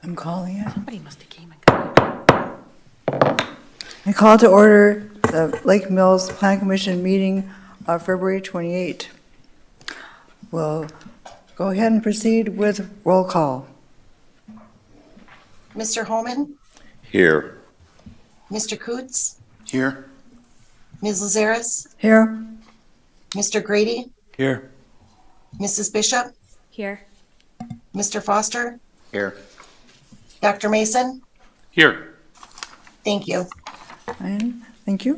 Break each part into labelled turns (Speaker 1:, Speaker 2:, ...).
Speaker 1: I'm calling it.
Speaker 2: Somebody must have came and got it.
Speaker 1: I call to order the Lake Mills Plan Commission meeting of February 28. We'll go ahead and proceed with roll call.
Speaker 3: Mr. Holman,
Speaker 4: Here.
Speaker 3: Mr. Coots,
Speaker 4: Here.
Speaker 3: Ms. Lazares,
Speaker 1: Here.
Speaker 3: Mr. Grady,
Speaker 4: Here.
Speaker 3: Mrs. Bishop,
Speaker 2: Here.
Speaker 3: Mr. Foster,
Speaker 4: Here.
Speaker 3: Dr. Mason.
Speaker 4: Here.
Speaker 3: Thank you.
Speaker 1: And thank you.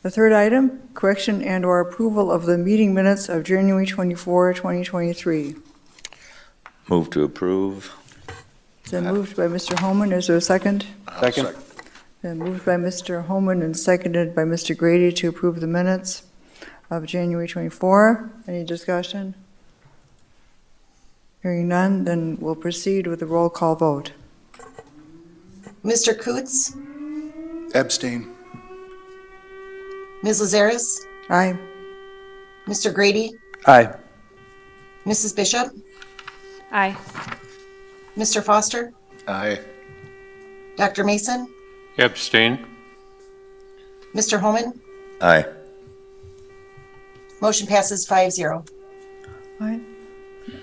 Speaker 1: The third item, correction and/or approval of the meeting minutes of January 24, 2023.
Speaker 4: Move to approve.
Speaker 1: It's been moved by Mr. Holman. Is there a second?
Speaker 4: Second.
Speaker 1: Been moved by Mr. Holman and seconded by Mr. Grady to approve the minutes of January 24. Any discussion? Hearing none, then we'll proceed with the roll call vote.
Speaker 3: Mr. Coots,
Speaker 5: Abstain.
Speaker 3: Ms. Lazares,
Speaker 1: Aye.
Speaker 3: Mr. Grady,
Speaker 4: Aye.
Speaker 3: Mrs. Bishop,
Speaker 2: Aye.
Speaker 3: Mr. Foster,
Speaker 5: Aye.
Speaker 3: Dr. Mason,
Speaker 6: Abstain.
Speaker 3: Mr. Holman.
Speaker 4: Aye.
Speaker 3: Motion passes 5-0.
Speaker 1: All right.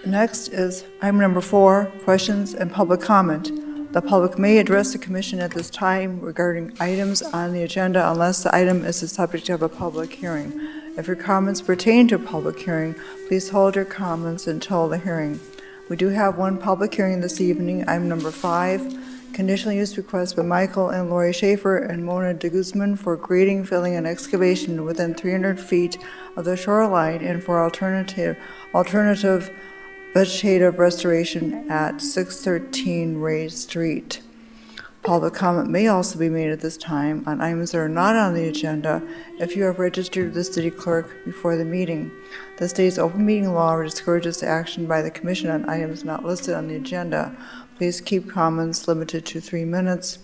Speaker 1: Next is item number 4, questions and public comment. The public may address the commission at this time regarding items on the agenda unless the item is the subject of a public hearing. If your comments pertain to a public hearing, please hold your comments until the hearing. We do have one public hearing this evening, item number 5, conditional use request by Michael and Lori Schaefer and Mona deGuzman for grading, filling, and excavation within 300 feet of the shoreline and for alternative vegetative restoration at 613 Ray Street. Public comment may also be made at this time on items that are not on the agenda if you have registered with the city clerk before the meeting. The state's open meeting law discourages action by the commission on items not listed on the agenda. Please keep comments limited to 3 minutes.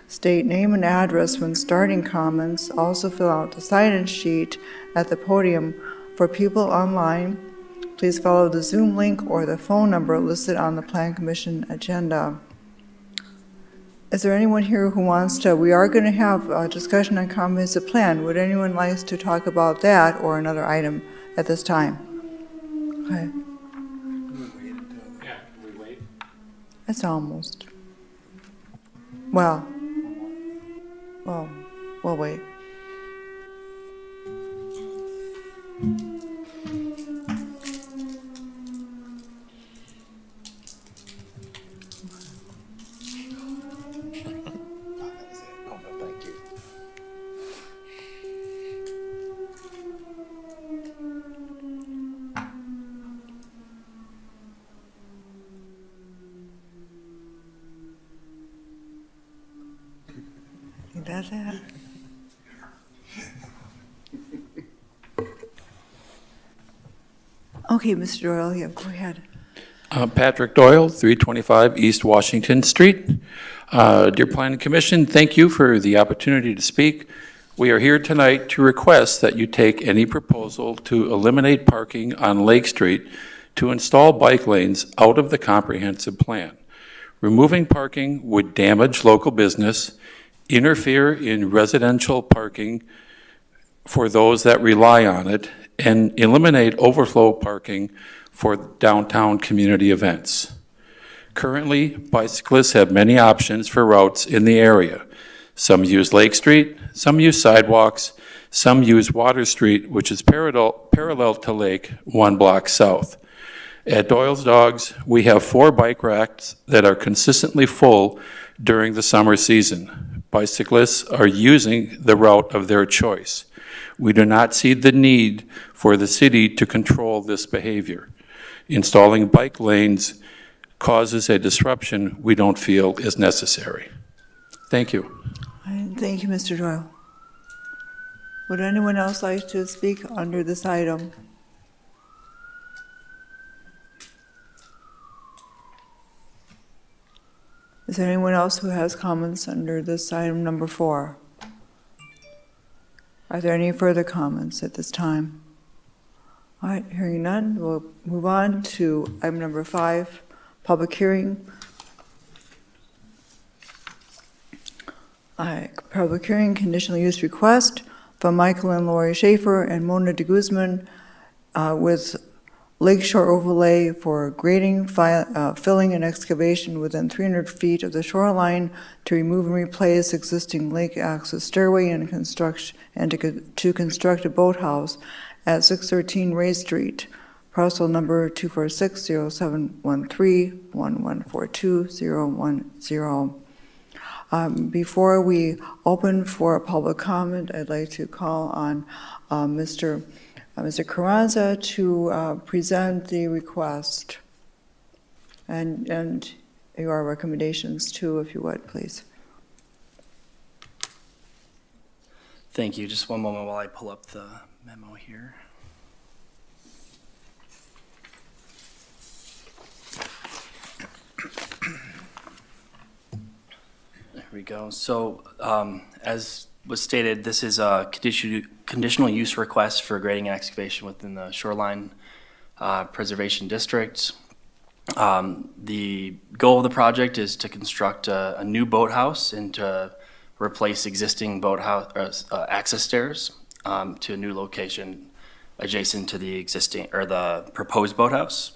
Speaker 1: State name and address when starting comments. Also fill out the sign-in sheet at the podium. For people online, please follow the Zoom link or the phone number listed on the Plan Commission agenda. Is there anyone here who wants to, we are going to have a discussion on comprehensive plan. Would anyone like to talk about that or another item at this time? Okay.
Speaker 6: Yeah, can we wait?
Speaker 1: It's almost. Well, we'll wait.
Speaker 5: Thank you.
Speaker 1: Think that's it? Okay, Mr. Doyle, yeah, go ahead.
Speaker 6: Patrick Doyle, 325 East Washington Street. Dear Planning Commission, thank you for the opportunity to speak. We are here tonight to request that you take any proposal to eliminate parking on Lake Street to install bike lanes out of the comprehensive plan. Removing parking would damage local business, interfere in residential parking for those that rely on it, and eliminate overflow parking for downtown community events. Currently, bicyclists have many options for routes in the area. Some use Lake Street, some use sidewalks, some use Water Street, which is parallel to Lake, 1 block south. At Doyle's Dogs, we have 4 bike racks that are consistently full during the summer season. Bicyclists are using the route of their choice. We do not see the need for the city to control this behavior. Installing bike lanes causes a disruption we don't feel is necessary. Thank you.
Speaker 1: All right, thank you, Mr. Doyle. Would anyone else like to speak under this item? Is there anyone else who has comments under this item number 4? Are there any further comments at this time? All right, hearing none, we'll move on to item number 5, public hearing. Public hearing, conditional use request from Michael and Lori Schaefer and Mona deGuzman with Lakeshore Overlay for grading, filling, and excavation within 300 feet of the shoreline to remove and replace existing lake access stairway and to construct a boathouse at 613 Ray Street, parcel number 246-0713-1142-010. Before we open for public comment, I'd like to call on Mr. Carranza to present the request and your recommendations too, if you would, please.
Speaker 7: Thank you. Just one moment while I pull up the memo here. There we go. So as was stated, this is a conditional use request for grading and excavation within the shoreline preservation district. The goal of the project is to construct a new boathouse and to replace existing boathouse access stairs to a new location adjacent to the existing or the proposed boathouse.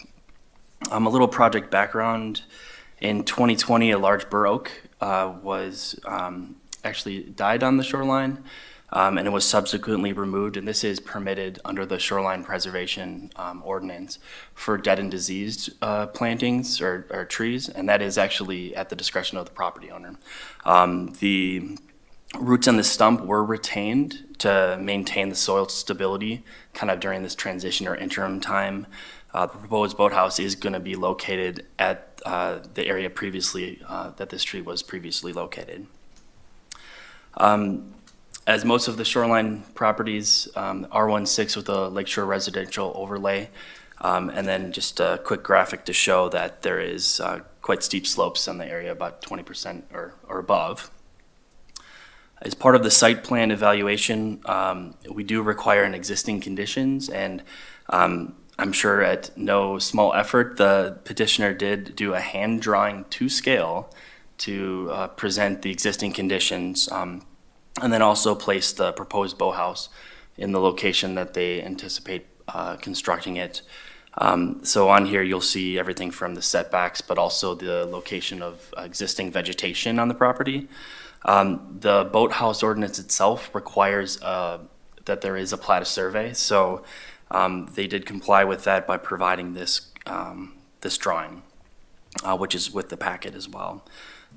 Speaker 7: A little project background: in 2020, a large bur oak was actually died on the shoreline, and it was subsequently removed, and this is permitted under the shoreline preservation ordinance for dead and diseased plantings or trees, and that is actually at the discretion of the property owner. The roots on the stump were retained to maintain the soil stability kind of during this transition or interim time. The proposed boathouse is going to be located at the area previously that this tree was previously located. As most of the shoreline properties, R16 with a Lakeshore Residential Overlay, and then just a quick graphic to show that there is quite steep slopes in the area, about 20% or above. As part of the site plan evaluation, we do require an existing conditions, and I'm sure at no small effort, the petitioner did do a hand drawing to scale to present the existing conditions, and then also place the proposed boathouse in the location that they anticipate constructing it. So on here, you'll see everything from the setbacks, but also the location of existing vegetation on the property. The boathouse ordinance itself requires that there is a plat of survey, so they did comply with that by providing this this drawing, which is with the packet as well.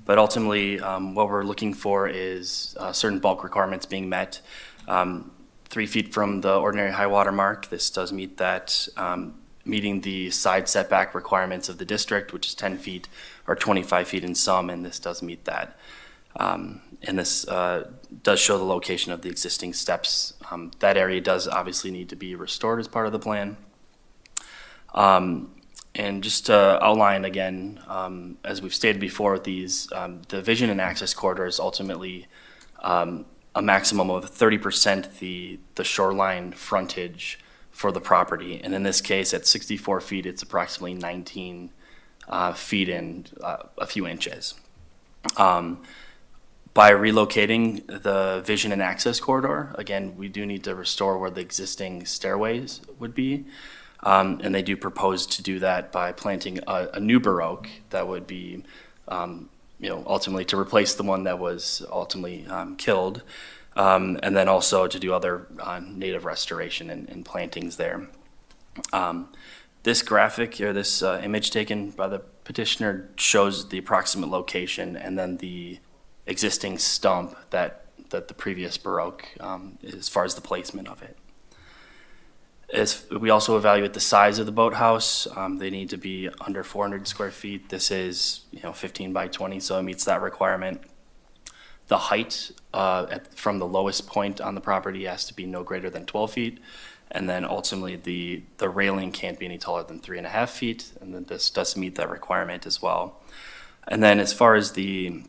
Speaker 7: But ultimately, what we're looking for is certain bulk requirements being met. 3 feet from the ordinary high water mark, this does meet that, meeting the side setback requirements of the district, which is 10 feet or 25 feet in some, and this does meet that. And this does show the location of the existing steps. That area does obviously need to be restored as part of the plan. And just to outline again, as we've stated before, these the vision and access corridors ultimately a maximum of 30% the shoreline frontage for the property. And in this case, at 64 feet, it's approximately 19 feet and a few inches. By relocating the vision and access corridor, again, we do need to restore where the existing stairways would be. And they do propose to do that by planting a new bur oak that would be, ultimately to replace the one that was ultimately killed, and then also to do other native restoration and plantings there. This graphic or this image taken by the petitioner shows the approximate location and then the existing stump that the previous bur oak, as far as the placement of it. As we also evaluate the size of the boathouse, they need to be under 400 square feet. This is 15 by 20, so it meets that requirement. The height from the lowest point on the property has to be no greater than 12 feet, and then ultimately the railing can't be any taller than 3.5 feet, and then this does meet that requirement as well. And then as far as the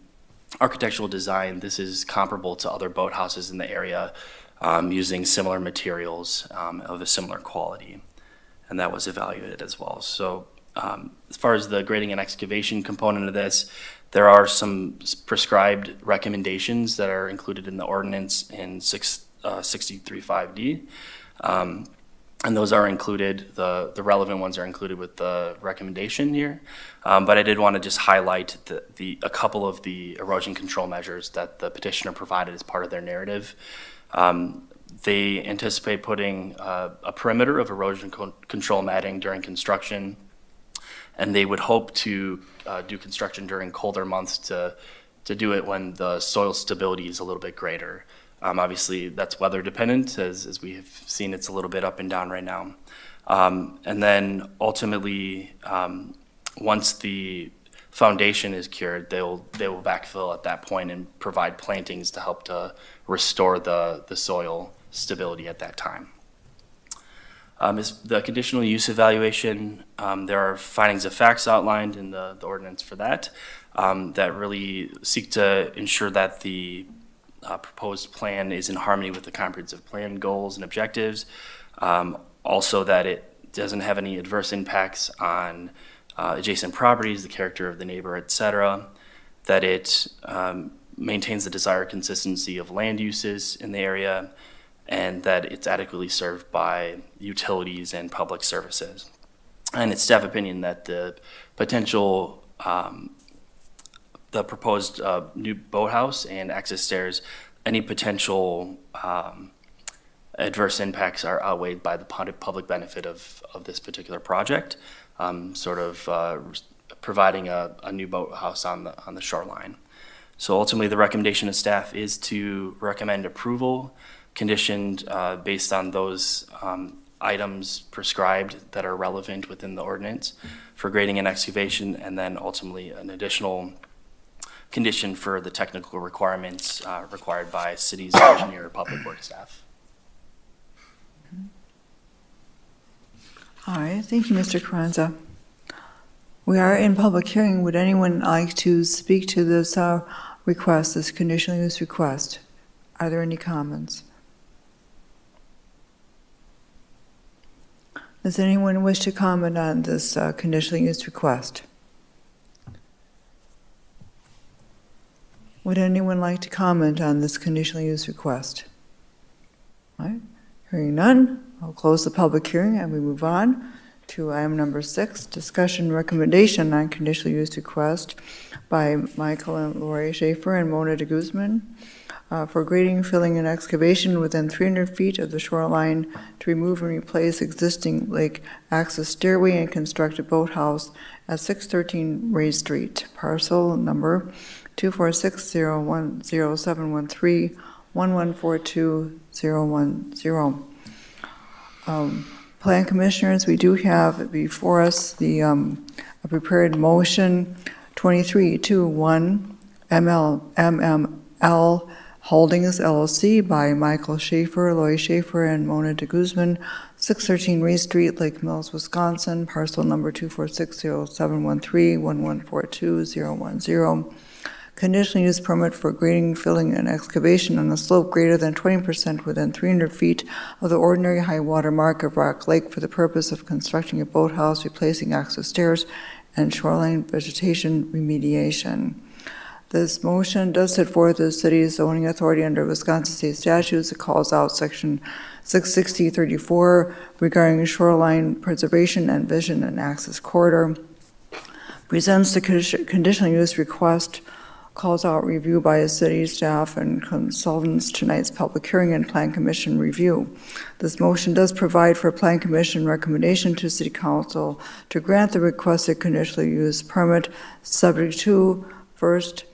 Speaker 7: architectural design, this is comparable to other boathouses in the area, using similar materials of a similar quality, and that was evaluated as well. So As far as the grading and excavation component of this, there are some prescribed recommendations that are included in the ordinance in 63.5D. And those are included, the relevant ones are included with the recommendation here. But I did want to just highlight a couple of the erosion control measures that the petitioner provided as part of their narrative. They anticipate putting a perimeter of erosion control matting during construction, and they would hope to do construction during colder months to do it when the soil stability is a little bit greater. Obviously, that's weather dependent, as we have seen, it's a little bit up and down right now. And then ultimately, once the foundation is cured, they will backfill at that point and provide plantings to help to restore the soil stability at that time. Is the conditional use evaluation, there are findings of facts outlined in the ordinance for that, that really seek to ensure that the proposed plan is in harmony with the comprehensive plan goals and objectives. Also that it doesn't have any adverse impacts on adjacent properties, the character of the neighbor, et cetera. That it maintains the desired consistency of land uses in the area, and that it's adequately served by utilities and public services. And it's staff opinion that the potential the proposed new boathouse and access stairs, any potential adverse impacts are outweighed by the public benefit of this particular project, providing a new boathouse on the shoreline. So ultimately, the recommendation of staff is to recommend approval conditioned based on those items prescribed that are relevant within the ordinance for grading and excavation, and then ultimately an additional condition for the technical requirements required by city's engineer or public works staff.
Speaker 1: All right, thank you, Mr. Carranza. We are in public hearing. Would anyone like to speak to this request, this conditional use request? Are there any comments? Does anyone wish to comment on this conditional use request? Would anyone like to comment on this conditional use request? All right, hearing none, I'll close the public hearing and we move on to item number 6, discussion recommendation on conditional use request by Michael and Lori Schaefer and Mona deGuzman for grading, filling, and excavation within 300 feet of the shoreline to remove and replace existing lake access stairway and construct a boathouse at 613 Ray Street, parcel number 246010713114210. Plan Commissioners, we do have before us the a prepared motion 2321 MML Holdings LLC by Michael Schaefer, Lori Schaefer, and Mona deGuzman, 613 Ray Street, Lake Mills, Wisconsin, parcel number 2460713114210. Conditional use permit for grading, filling, and excavation on a slope greater than 20% within 300 feet of the ordinary high water mark of Rock Lake for the purpose of constructing a boathouse, replacing access stairs, and shoreline vegetation remediation. This motion does set forth the city's zoning authority under Wisconsin state statutes. It calls out section 660-34 regarding shoreline preservation and vision and access corridor. Presents the conditional use request, calls out review by the city staff and consultants, tonight's public hearing and Plan Commission review. This motion does provide for a Plan Commission recommendation to City Council to grant the requested conditional use permit subject to, first,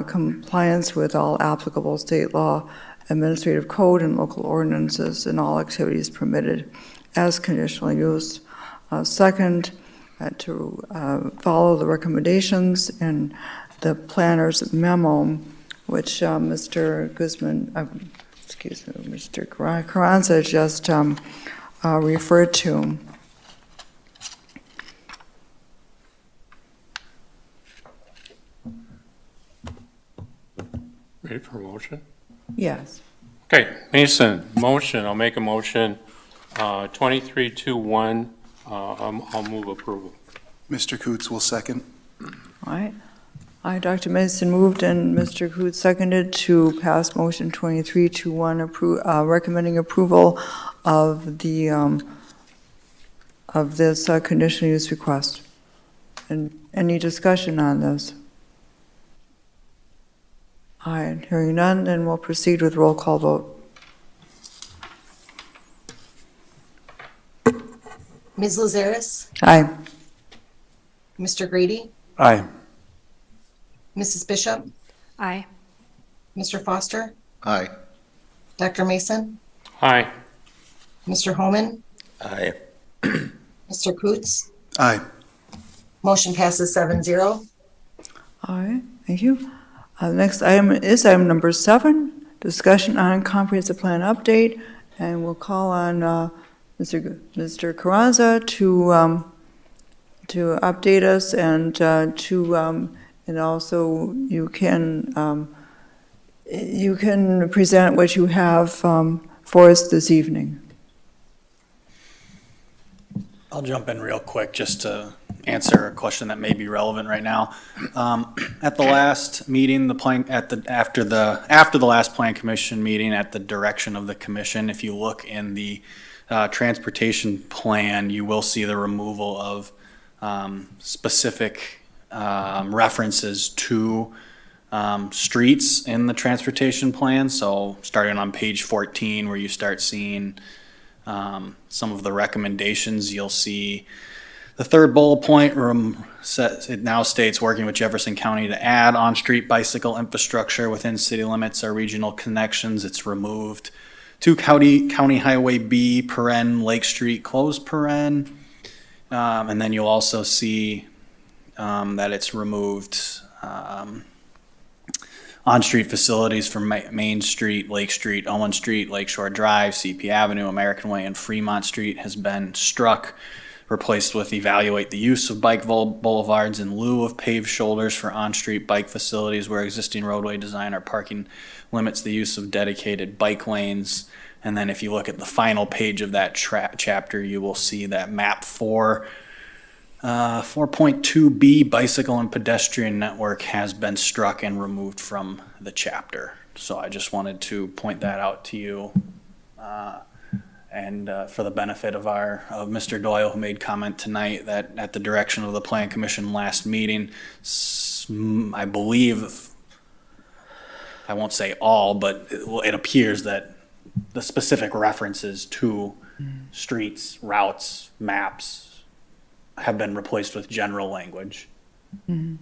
Speaker 1: compliance with all applicable state law, administrative code, and local ordinances and all activities permitted as conditional use. Second, to follow the recommendations in the planner's memo, which Mr. Carranza just referred to.
Speaker 8: Ready for a motion?
Speaker 1: Yes.
Speaker 8: Okay, Mason, motion, I'll make a motion, 2321, I'll move approval.
Speaker 5: Mr. Coots will second.
Speaker 1: All right. Dr. Mason moved and Mr. Coots seconded to pass motion 23-1, recommending approval of the, of this conditional use request. And any discussion on this? All right, hearing none, then we'll proceed with roll call vote.
Speaker 3: Ms. Lazaris,
Speaker 1: Aye.
Speaker 3: Mr. Grady,
Speaker 5: Aye.
Speaker 3: Mrs. Bishop,
Speaker 2: Aye.
Speaker 3: Mr. Foster,
Speaker 5: Aye.
Speaker 3: Dr. Mason,
Speaker 8: Aye.
Speaker 3: Mr. Homan,
Speaker 4: Aye.
Speaker 3: Mr. Coots.
Speaker 5: Aye.
Speaker 3: Motion passes 7-0.
Speaker 1: All right, thank you. Next item is item number 7, discussion on comprehensive plan update, and we'll call on Mr. Carranza to update us and also you can present what you have for us this evening.
Speaker 9: I'll jump in real quick just to answer a question that may be relevant right now. At the last meeting, after the last plan commission meeting, at the direction of the commission, if you look in the transportation plan, you will see the removal of specific references to streets in the transportation plan. So starting on page 14, where you start seeing some of the recommendations, you'll see the third bullet point, it now states working with Jefferson County to add on-street bicycle infrastructure within city limits or regional connections. It's removed to County Highway B, Lake Street, and then you'll also see that it's removed on-street facilities from Main Street, Lake Street, Owen Street, Lakeshore Drive, CP Avenue, American Way, and Fremont Street has been struck, replaced with evaluate the use of bike boulevards in lieu of paved shoulders for on-street bike facilities where existing roadway design or parking limits the use of dedicated bike lanes. And then if you look at the final page of that chapter, you will see that map 4.2B bicycle and pedestrian network has been struck and removed from the chapter. So I just wanted to point that out to you. And for the benefit of Mr. Doyle, who made comment tonight that at the direction of the Plan Commission last meeting, I believe, I won't say all, but it appears that the specific references to streets, routes, maps have been replaced with general language. Mm-hmm.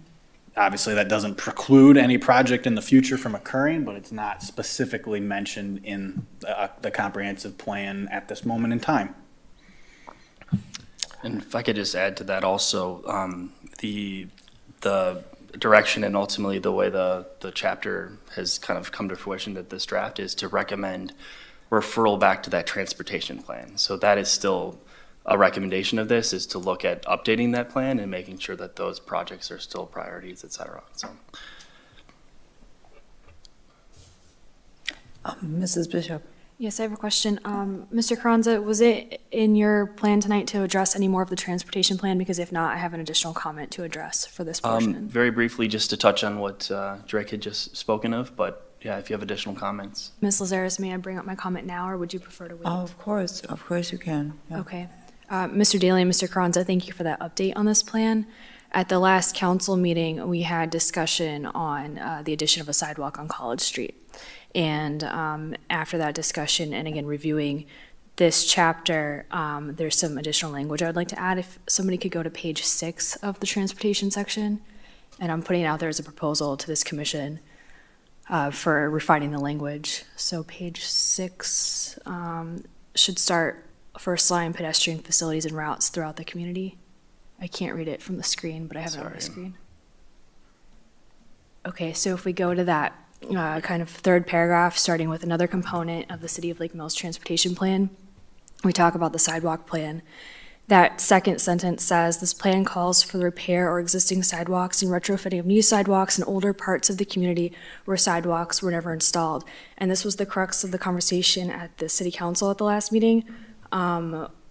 Speaker 9: Obviously, that doesn't preclude any project in the future from occurring, but it's not specifically mentioned in the comprehensive plan at this moment in time.
Speaker 7: And if I could just add to that also, the direction and ultimately the way the chapter has kind of come to fruition that this draft is to recommend referral back to that transportation plan. So that is still a recommendation of this, is to look at updating that plan and making sure that those projects are still priorities, et cetera. So.
Speaker 1: Mrs. Bishop.
Speaker 2: Yes, I have a question. Mr. Carranza, was it in your plan tonight to address any more of the transportation plan? Because if not, I have an additional comment to address for this portion.
Speaker 7: Very briefly, just to touch on what Drake had just spoken of, but yeah, if you have additional comments.
Speaker 2: Ms. Lazaris, may I bring up my comment now, or would you prefer to wait?
Speaker 1: Oh, of course you can. Yeah.
Speaker 2: Okay. Mr. Daly and Mr. Carranza, thank you for that update on this plan. At the last council meeting, we had discussion on the addition of a sidewalk on College Street. And after that discussion, and again, reviewing this chapter, there's some additional language I'd like to add. If somebody could go to page 6 of the transportation section, and I'm putting it out there as a proposal to this commission for refining the language. So page 6 should start first line pedestrian facilities and routes throughout the community. I can't read it from the screen, but I have it on the screen. Okay, so if we go to that kind of third paragraph, starting with another component of the City of Lake Mills transportation plan, we talk about the sidewalk plan. That second sentence says, this plan calls for the repair or existing sidewalks and retrofitting of new sidewalks in older parts of the community where sidewalks were never installed. And this was the crux of the conversation at the city council at the last meeting,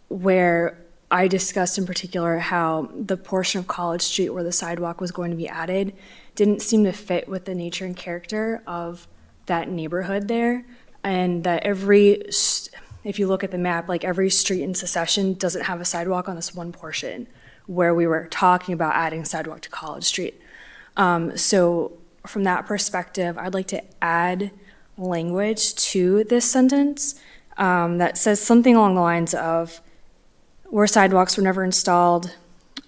Speaker 2: where I discussed in particular how the portion of College Street where the sidewalk was going to be added didn't seem to fit with the nature and character of that neighborhood there, and that if you look at the map, like every street in succession doesn't have a sidewalk on this one portion where we were talking about adding sidewalk to College Street. So from that perspective, I'd like to add language to this sentence that says something along the lines of, where sidewalks were never installed,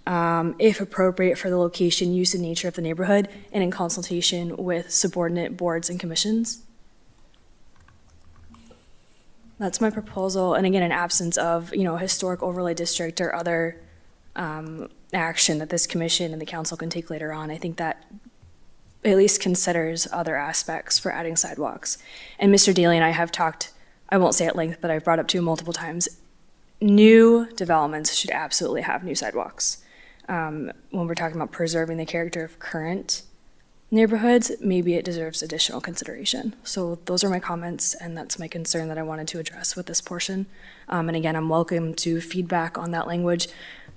Speaker 2: if appropriate for the location, use, and nature of the neighborhood, and in consultation with subordinate boards and commissions. That's my proposal, and again, in absence of, historic overlay district or other action that this commission and the council can take later on. I think that at least considers other aspects for adding sidewalks. And Mr. Daly and I have talked, I won't say at length, but I've brought up to him multiple times, new developments should absolutely have new sidewalks. When we're talking about preserving the character of current neighborhoods, maybe it deserves additional consideration. So those are my comments, and that's my concern that I wanted to address with this portion. And again, I'm welcome to feedback on that language.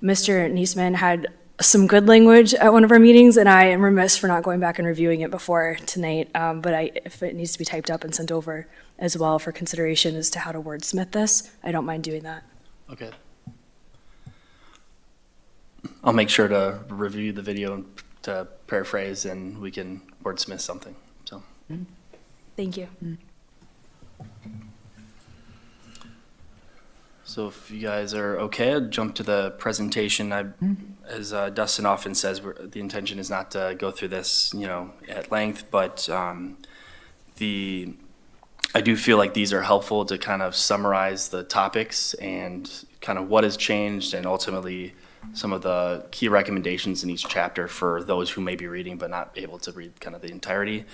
Speaker 2: Mr. Niesman had some good language at one of our meetings, and I am remiss for not going back and reviewing it before tonight. But if it needs to be typed up and sent over as well for consideration as to how to wordsmith this, I don't mind doing that.
Speaker 7: Okay. I'll make sure to review the video to paraphrase, and we can wordsmith something, so.
Speaker 2: Thank you.
Speaker 7: So if you guys are okay, I'll jump to the presentation. As Dustin often says, the intention is not to go through this, at length, but I do feel like these are helpful to kind of summarize the topics and kind of what has changed, and ultimately some of the key recommendations in each chapter for those who may be reading but not able to read kind of the entirety.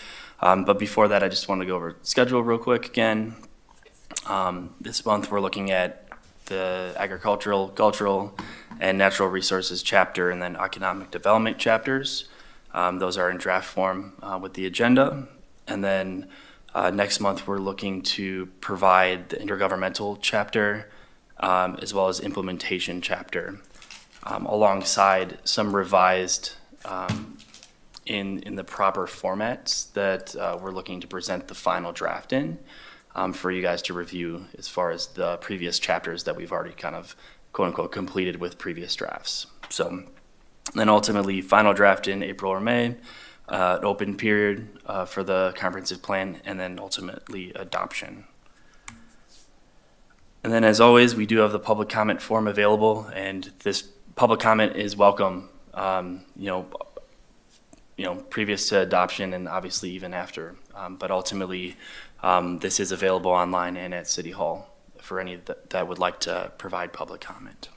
Speaker 7: But before that, I just want to go over schedule real quick again. This month we're looking at the agricultural, cultural, and natural resources chapter, and then economic development chapters. Those are in draft form with the agenda. And then next month we're looking to provide the intergovernmental chapter as well as implementation chapter alongside some revised in the proper formats that we're looking to present the final draft in for you guys to review as far as the previous chapters that we've already kind of quote unquote completed with previous drafts. So then ultimately final draft in April or May, an open period for the comprehensive plan, and then ultimately adoption. And then as always, we do have the public comment form available, and this public comment is welcome, previous to adoption and obviously even after. But ultimately, this is available online and at City Hall for any that would like to provide public comment.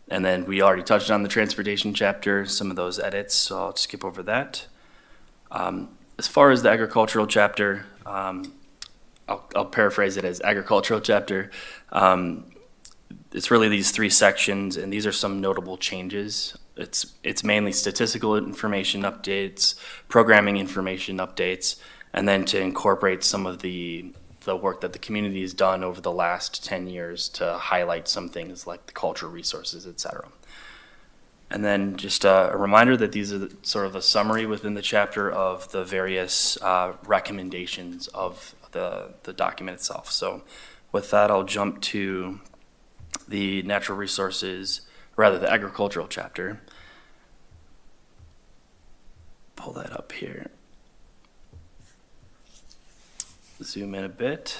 Speaker 7: And then we already touched on the transportation chapter, some of those edits, so I'll skip over that. As far as the agricultural chapter, I'll paraphrase it as agricultural chapter. It's really these three sections, and these are some notable changes. It's mainly statistical information updates, programming information updates, and then to incorporate some of the work that the community has done over the last 10 years to highlight some things like the cultural resources, et cetera. And then just a reminder that these are sort of a summary within the chapter of the various recommendations of the document itself. So with that, I'll jump to the natural resources, rather the agricultural chapter. Pull that up here. Zoom in a bit.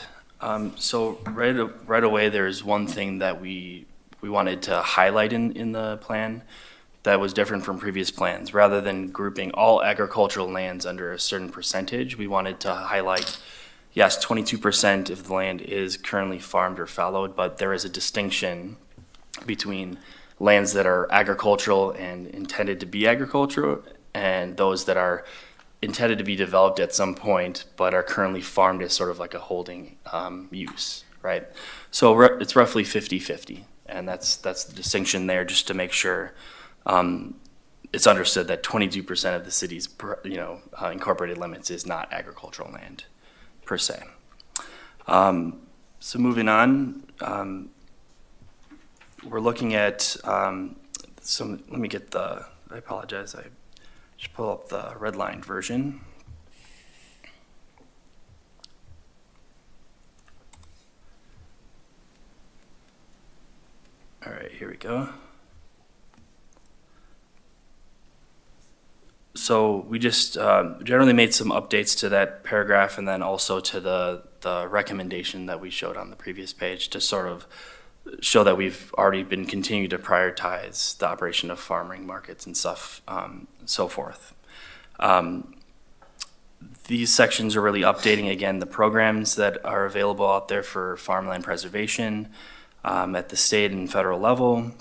Speaker 7: So right away, there's one thing that we wanted to highlight in the plan that was different from previous plans. Rather than grouping all agricultural lands under a certain percentage, we wanted to highlight, yes, 22% of the land is currently farmed or fallowed, but there is a distinction between lands that are agricultural and intended to be agricultural and those that are intended to be developed at some point, but are currently farmed as sort of like a holding use, right? So it's roughly 50-50, and that's the distinction there, just to make sure it's understood that 22% of the city's incorporated limits is not agricultural land per se. So moving on, we're looking at some, let me get the, I apologize, I should pull up the redlined version. All right, here we go. So we just generally made some updates to that paragraph and then also to the recommendation that we showed on the previous page to sort of show that we've already been continuing to prioritize the operation of farming markets and stuff, so forth. These sections are really updating, again, the programs that are available out there for farmland preservation at the state and federal level.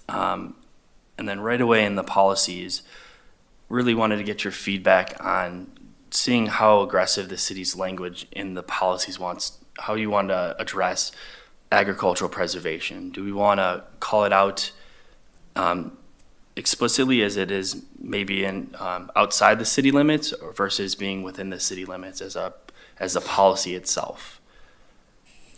Speaker 7: And then right away in the policies, really wanted to get your feedback on seeing how aggressive the city's language in the policies wants, how you want to address agricultural preservation. Do we want to call it out explicitly as it is maybe in outside the city limits versus being within the city limits as a policy itself?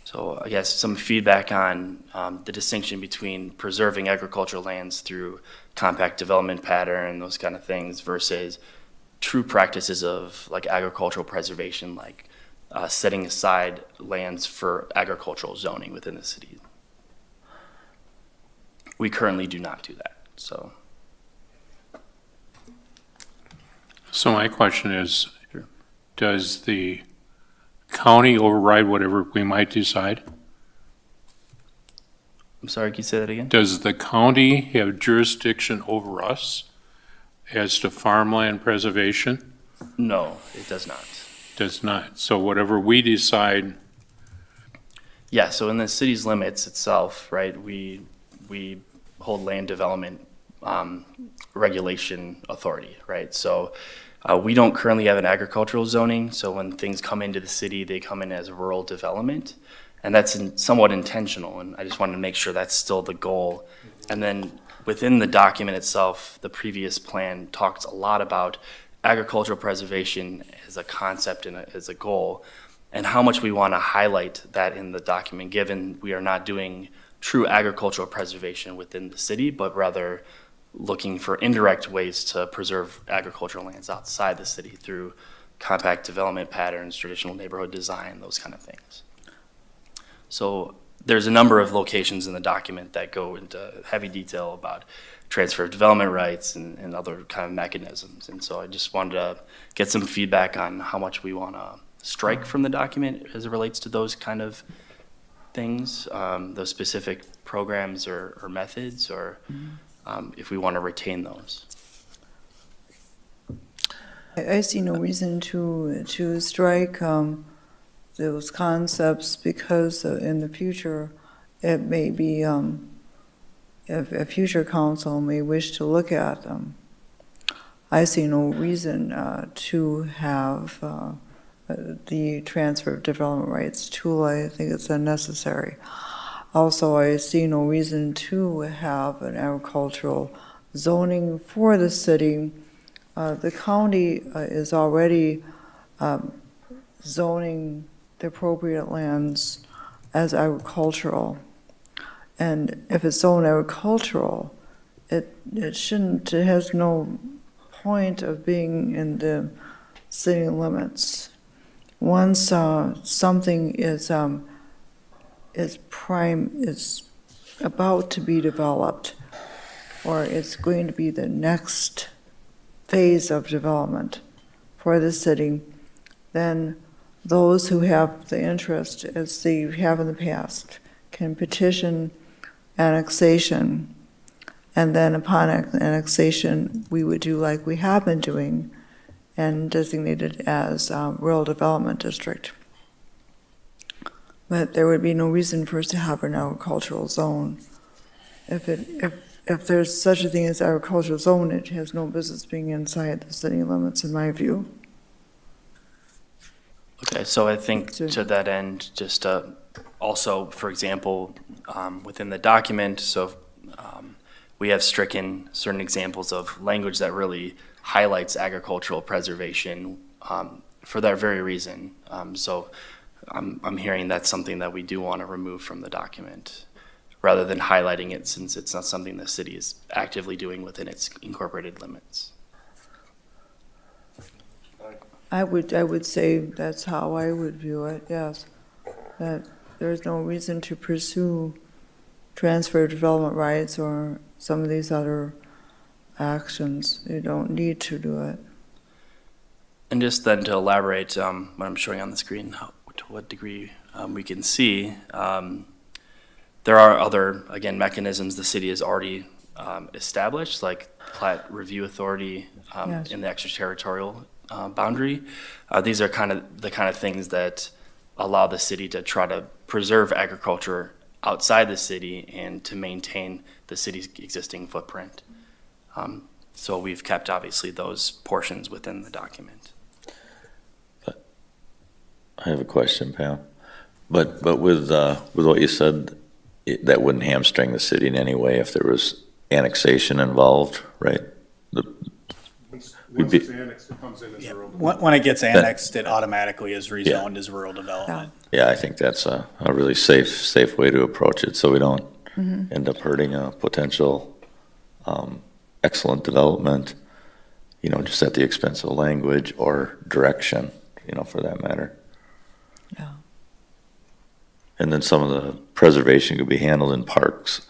Speaker 7: So I guess some feedback on the distinction between preserving agricultural lands through compact development pattern, those kind of things, versus true practices of like agricultural preservation, like setting aside lands for agricultural zoning within the city. We currently do not do that, so.
Speaker 8: So my question is,
Speaker 7: Sure.
Speaker 8: does the county override whatever we might decide?
Speaker 7: I'm sorry, can you say that again?
Speaker 8: Does the county have jurisdiction over us as to farmland preservation?
Speaker 7: No, it does not.
Speaker 8: Does not. So whatever we decide,
Speaker 7: Yeah, so in the city's limits itself, right, we hold land development regulation authority, right? So we don't currently have an agricultural zoning, so when things come into the city, they come in as rural development, and that's somewhat intentional, and I just wanted to make sure that's still the goal. And then within the document itself, the previous plan talks a lot about agricultural preservation as a concept and as a goal, and how much we want to highlight that in the document, given we are not doing true agricultural preservation within the city, but rather looking for indirect ways to preserve agricultural lands outside the city through compact development patterns, traditional neighborhood design, those kind of things. So there's a number of locations in the document that go into heavy detail about transfer of development rights and other kind of mechanisms. And so I just wanted to get some feedback on how much we want to strike from the document as it relates to those kind of things, those specific programs or methods, or if we want to retain those.
Speaker 1: I see no reason to strike those concepts because in the future, it may be, if a future council may wish to look at them. I see no reason to have the transfer of development rights tool. I think it's unnecessary. Also, I see no reason to have an agricultural zoning for the city. The county is already zoning the appropriate lands as agricultural. And if it's zoned agricultural, it has no point of being in the city limits. Once something is about to be developed, or it's going to be the next phase of development for the city, then those who have the interest, as they have in the past, can petition annexation, and then upon annexation, we would do like we have been doing and designate it as rural development district. But there would be no reason for us to have an agricultural zone. If there's such a thing as agricultural zone, it has no business being inside the city limits, in my view.
Speaker 7: Okay, so I think to that end, just also, for example, within the document, so we have stricken certain examples of language that really highlights agricultural preservation for that very reason. So I'm hearing that's something that we do want to remove from the document. rather than highlighting it since it's not something the city is actively doing within its incorporated limits.
Speaker 1: I would say that's how I would view it, yes. That there's no reason to pursue transfer of development rights or some of these other actions. You don't need to do it.
Speaker 7: And just then to elaborate, what I'm showing on the screen, to what degree we can see, there are other, again, mechanisms the city has already established, like plat review authority
Speaker 1: Yes.
Speaker 7: in the extraterritorial boundary. These are the kind of things that allow the city to try to preserve agriculture outside the city and to maintain the city's existing footprint. So we've kept, obviously, those portions within the document.
Speaker 4: I have a question, Pam. But with what you said, that wouldn't hamstring the city in any way if there was annexation involved, right?
Speaker 8: Once it's annexed, it comes in as rural.
Speaker 9: When it gets annexed, it automatically is rezoned as rural development.
Speaker 4: Yeah, I think that's a really safe way to approach it, so we don't end up hurting a potential excellent development, just at the expense of language or direction, for that matter.
Speaker 1: Yeah.
Speaker 4: And then some of the preservation could be handled in parks.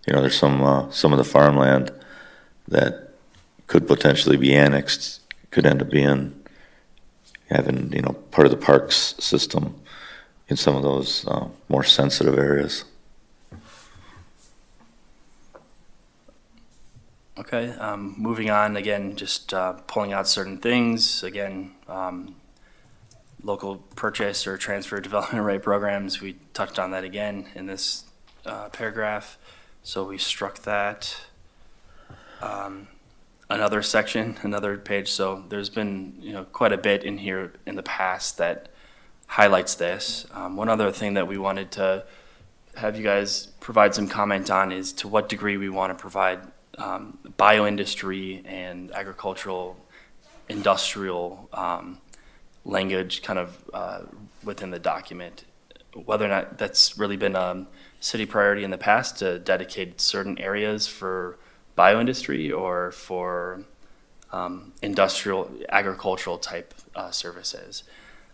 Speaker 4: There's some of the farmland that could potentially be annexed, could end up having, part of the parks system in some of those more sensitive areas.
Speaker 7: Okay, moving on, again, just pulling out certain things. Again, local purchase or transfer development right programs, we touched on that again in this paragraph, so we struck that. Another section, another page, so there's been quite a bit in here in the past that highlights this. One other thing that we wanted to have you guys provide some comment on is to what degree we want to provide bioindustry and agricultural, industrial language kind of within the document. Whether or not that's really been a city priority in the past to dedicate certain areas for bioindustry or for industrial, agricultural type services.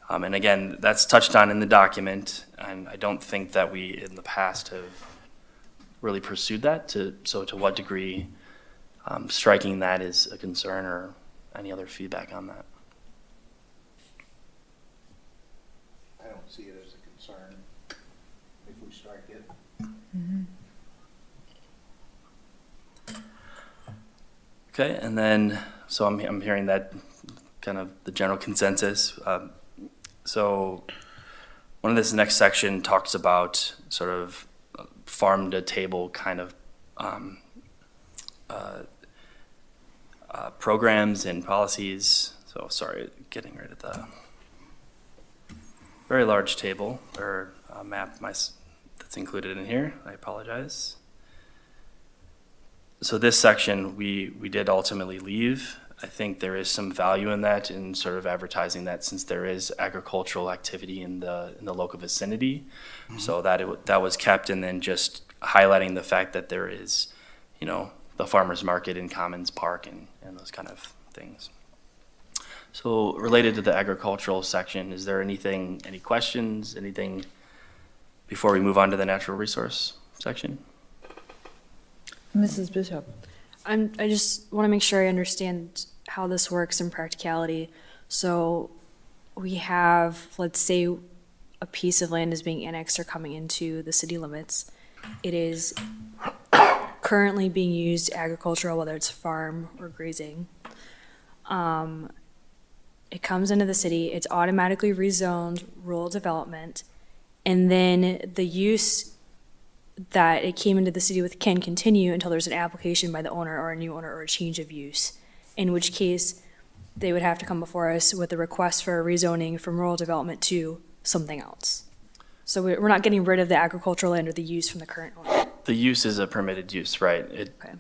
Speaker 7: And again, that's touched on in the document, and I don't think that we in the past have really pursued that. So to what degree striking that is a concern, or any other feedback on that?
Speaker 5: I don't see it as a concern if we strike it.
Speaker 7: Okay, and then, so I'm hearing that kind of the general consensus. So one of this next section talks about sort of farm to table kind of programs and policies. So sorry, getting rid of the very large table or map that's included in here. I apologize. So this section we did ultimately leave. I think there is some value in that, in sort of advertising that, since there is agricultural activity in the local vicinity. So that was kept, and then just highlighting the fact that there is, the farmers market in Commons Park and those kind of things. So related to the agricultural section, is there any questions, anything before we move on to the natural resource section?
Speaker 1: Mrs. Bishop.
Speaker 2: I just want to make sure I understand how this works in practicality. So we have, let's say, a piece of land is being annexed or coming into the city limits. It is currently being used agricultural, whether it's farm or grazing. It comes into the city, it's automatically rezoned rural development, and then the use that it came into the city with can continue until there's an application by the owner or a new owner or a change of use, in which case they would have to come before us with a request for a rezoning from rural development to something else. So we're not getting rid of the agricultural land or the use from the current owner.
Speaker 7: The use is a permitted use, right?
Speaker 2: Okay.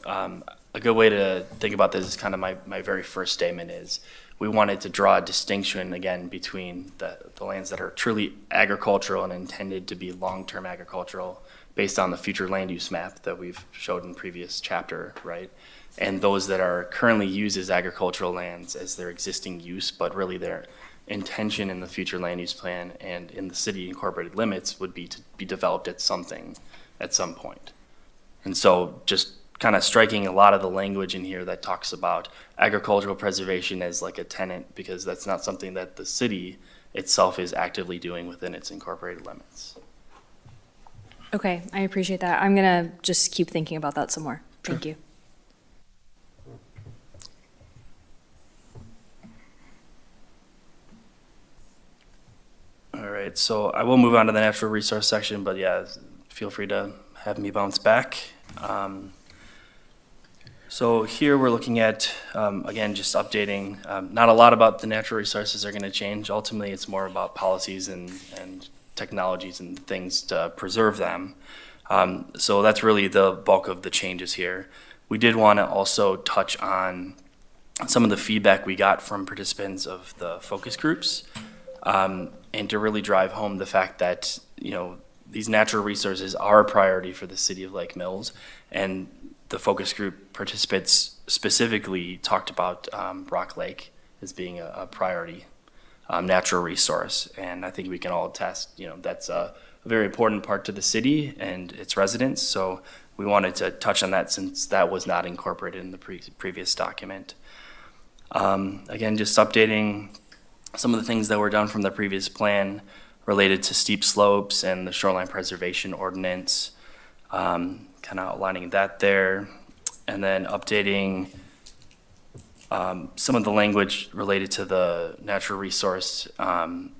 Speaker 7: A good way to think about this is kind of my very first statement is we wanted to draw a distinction again between the lands that are truly agricultural and intended to be long-term agricultural based on the future land use map that we've showed in previous chapter, right? And those that are currently used as agricultural lands as their existing use, but really their intention in the future land use plan and in the city incorporated limits would be to be developed at some point. And so just kind of striking a lot of the language in here that talks about agricultural preservation as like a tenant, because that's not something that the city itself is actively doing within its incorporated limits.
Speaker 2: Okay, I appreciate that. I'm gonna just keep thinking about that some more. Thank you.
Speaker 7: All right, so I will move on to the natural resource section, but yeah, feel free to have me bounce back. So here we're looking at, again, just updating. Not a lot about the natural resources are going to change. Ultimately, it's more about policies and technologies and things to preserve them. So that's really the bulk of the changes here. We did want to also touch on some of the feedback we got from participants of the focus groups, and to really drive home the fact that, you know, these natural resources are a priority for the city of Lake Mills, and the focus group participants specifically talked about Rock Lake as being a priority natural resource. And I think we can all attest, you know, that's a very important part to the city and its residents. So we wanted to touch on that since that was not incorporated in the previous document. Again, just updating some of the things that were done from the previous plan related to steep slopes and the shoreline preservation ordinance, kind of outlining that there, and then updating some of the language related to the natural resource, like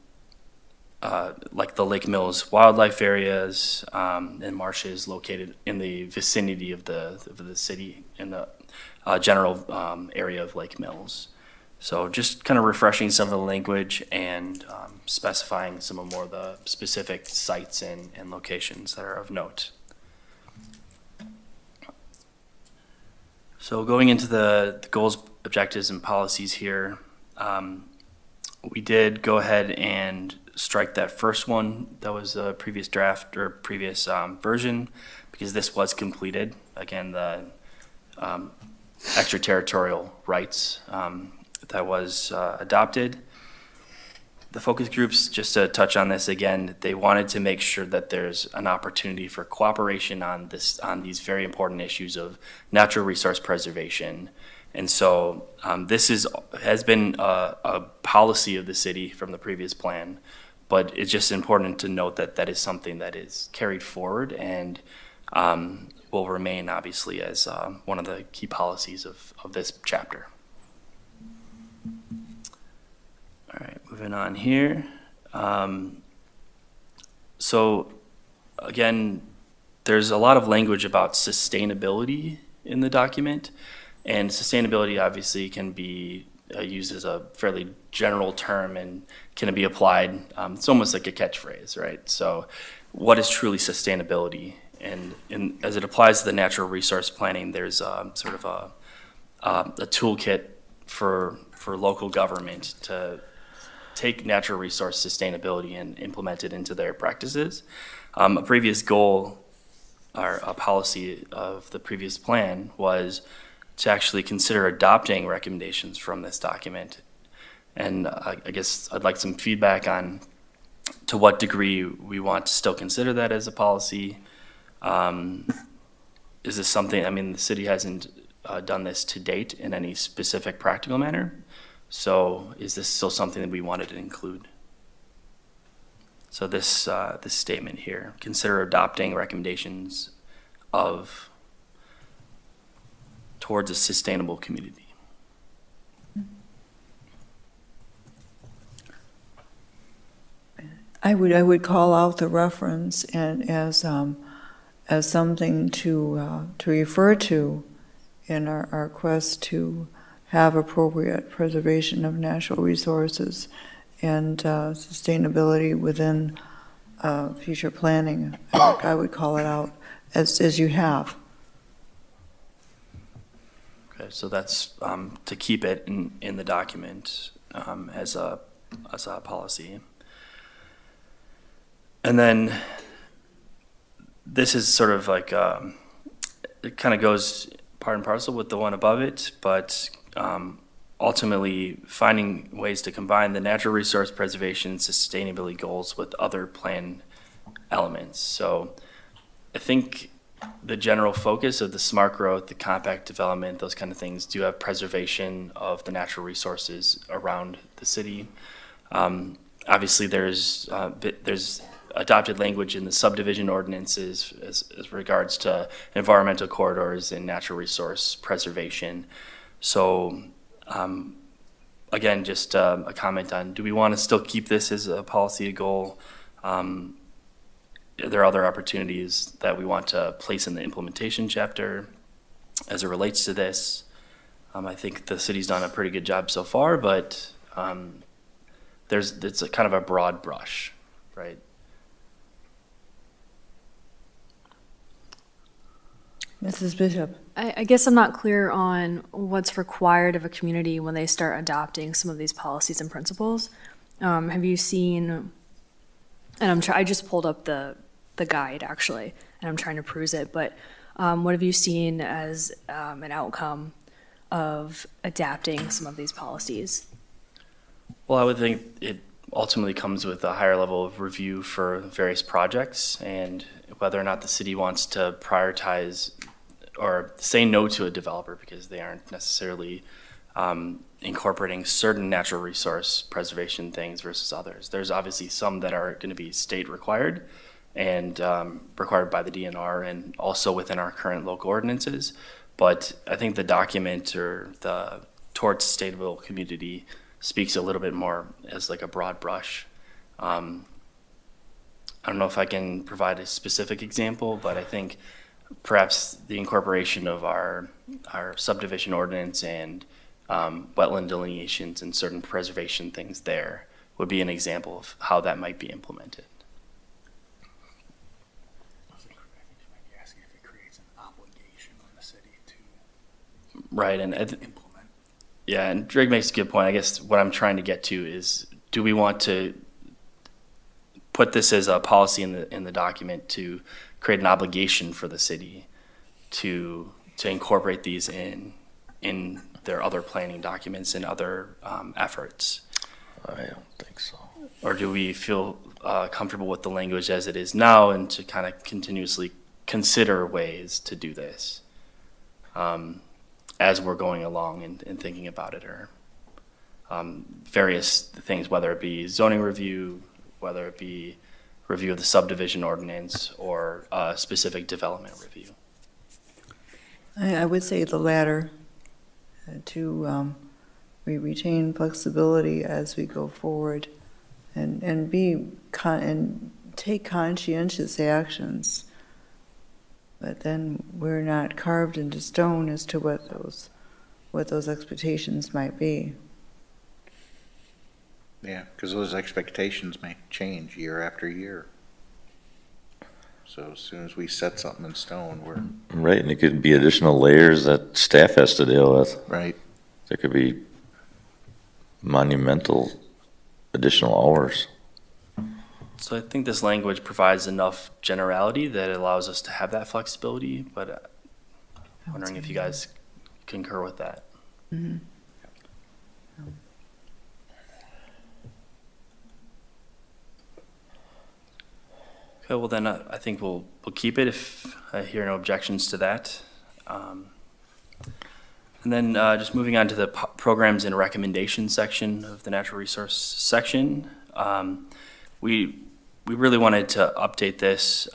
Speaker 7: the Lake Mills wildlife areas and marshes located in the vicinity of the city in the general area of Lake Mills. So just kind of refreshing some of the language and specifying some of more of the specific sites and locations that are of note. So going into the goals, objectives, and policies here, we did go ahead and strike that first one that was a previous draft or previous version, because this was completed. Again, the extraterritorial rights that was adopted. The focus groups, just to touch on this again, they wanted to make sure that there's an opportunity for cooperation on these very important issues of natural resource preservation. And so this has been a policy of the city from the previous plan, but it's just important to note that that is something that is carried forward and will remain obviously as one of the key policies of this chapter. All right, moving on here. So again, there's a lot of language about sustainability in the document, and sustainability obviously can be used as a fairly general term and can be applied. It's almost like a catchphrase, right? So what is truly sustainability? And as it applies to the natural resource planning, there's sort of a toolkit for local government to take natural resource sustainability and implement it into their practices. A previous goal or a policy of the previous plan was to actually consider adopting recommendations from this document. And I guess I'd like some feedback on to what degree we want to still consider that as a policy. Is this something, I mean, the city hasn't done this to date in any specific practical manner. So is this still something that we wanted to include? So this statement here, consider adopting recommendations towards a sustainable community.
Speaker 1: I would call out the reference and as something to refer to in our quest to have appropriate preservation of natural resources and sustainability within future planning. I would call it out as you have.
Speaker 7: Okay, so that's to keep it in the document as a policy. And then this is sort of like, it kind of goes part and parcel with the one above it, but ultimately finding ways to combine the natural resource preservation and sustainability goals with other plan elements. So I think the general focus of the smart growth, the compact development, those kind of things do have preservation of the natural resources around the city. Obviously, there's adopted language in the subdivision ordinances as regards to environmental corridors and natural resource preservation. So again, just a comment on, do we want to still keep this as a policy goal? Are there other opportunities that we want to place in the implementation chapter as it relates to this? I think the city's done a pretty good job so far, but it's a kind of a broad brush, right?
Speaker 1: Mrs. Bishop?
Speaker 2: I guess I'm not clear on what's required of a community when they start adopting some of these policies and principles. Have you seen, and I just pulled up the guide actually, and I'm trying to peruse it, but what have you seen as an outcome of adapting some of these policies?
Speaker 7: Well, I would think it ultimately comes with a higher level of review for various projects, and whether or not the city wants to prioritize or say no to a developer because they aren't necessarily incorporating certain natural resource preservation things versus others. There's obviously some that are going to be state required and required by the DNR and also within our current local ordinances. But I think the document or the towards sustainable community speaks a little bit more as like a broad brush. I don't know if I can provide a specific example, but I think perhaps the incorporation of our subdivision ordinance and wetland delineations and certain preservation things there would be an example of how that might be implemented.
Speaker 5: I think she might be asking if it creates an obligation on the city to
Speaker 7: Right, and
Speaker 5: implement.
Speaker 7: yeah, and Drake makes a good point. I guess what I'm trying to get to is, do we want to put this as a policy in the document to create an obligation for the city to incorporate these in their other planning documents and other efforts?
Speaker 4: I don't think so.
Speaker 7: Or do we feel comfortable with the language as it is now and to kind of continuously consider ways to do this as we're going along and thinking about it, or various things, whether it be zoning review, whether it be review of the subdivision ordinance or specific development review?
Speaker 1: I would say the latter, we retain flexibility as we go forward and take conscientious actions. But then we're not carved into stone as to what those expectations might be.
Speaker 5: Yeah, because those expectations may change year after year. So as soon as we set something in stone, we're
Speaker 4: Right, and it could be additional layers that staff has to deal with.
Speaker 5: right.
Speaker 4: There could be monumental additional hours.
Speaker 7: So I think this language provides enough generality that it allows us to have that flexibility, but I'm wondering if you guys concur with that.
Speaker 1: Mm-hmm.
Speaker 7: Okay, well then I think we'll keep it if I hear no objections to that. And then just moving on to the programs and recommendations section of the natural resource section. We really wanted to update this,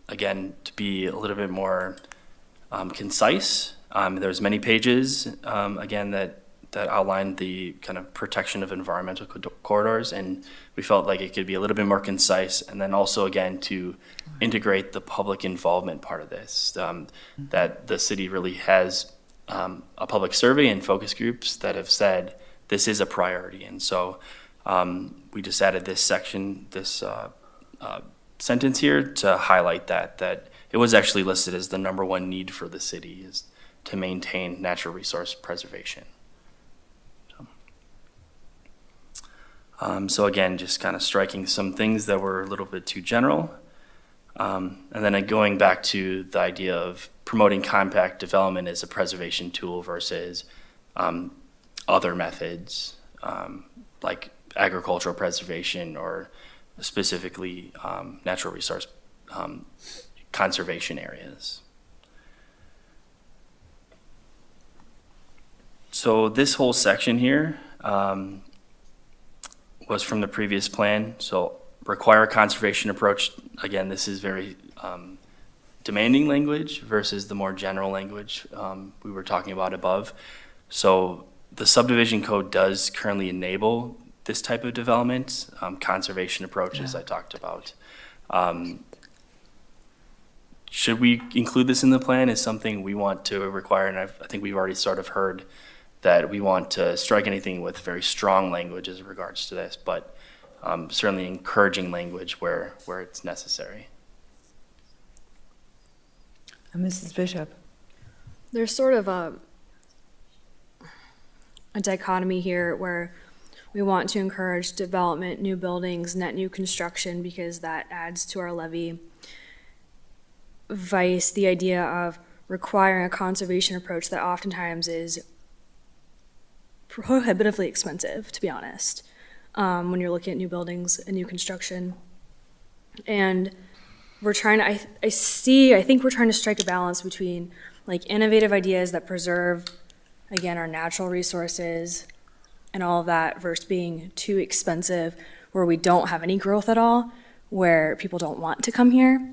Speaker 7: again, to be a little bit more concise. There's many pages, again, that outlined the kind of protection of environmental corridors, and we felt like it could be a little bit more concise, and then also, again, to integrate the public involvement part of this, that the city really has a public survey and focus groups that have said this is a priority. And so we just added this section, this sentence here to highlight that it was actually listed as the #1 need for the city is to maintain natural resource preservation. So again, just kind of striking some things that were a little bit too general. And then going back to the idea of promoting compact development as a preservation tool versus other methods, like agricultural preservation or specifically natural resource conservation areas. So this whole section here was from the previous plan. So require a conservation approach. Again, this is very demanding language versus the more general language we were talking about above. So the subdivision code does currently enable this type of development, conservation approaches I talked about. Should we include this in the plan is something we want to require, and I think we've already sort of heard that we want to strike anything with very strong language as regards to this, but certainly encouraging language where it's necessary.
Speaker 1: Mrs. Bishop?
Speaker 2: There's sort of a dichotomy here where we want to encourage development, new buildings, net new construction, because that adds to our levy. Vice the idea of requiring a conservation approach that oftentimes is prohibitively expensive, to be honest, when you're looking at new buildings and new construction. And we're trying to, I think we're trying to strike a balance between like innovative ideas that preserve, again, our natural resources and all of that versus being too expensive where we don't have any growth at all, where people don't want to come here.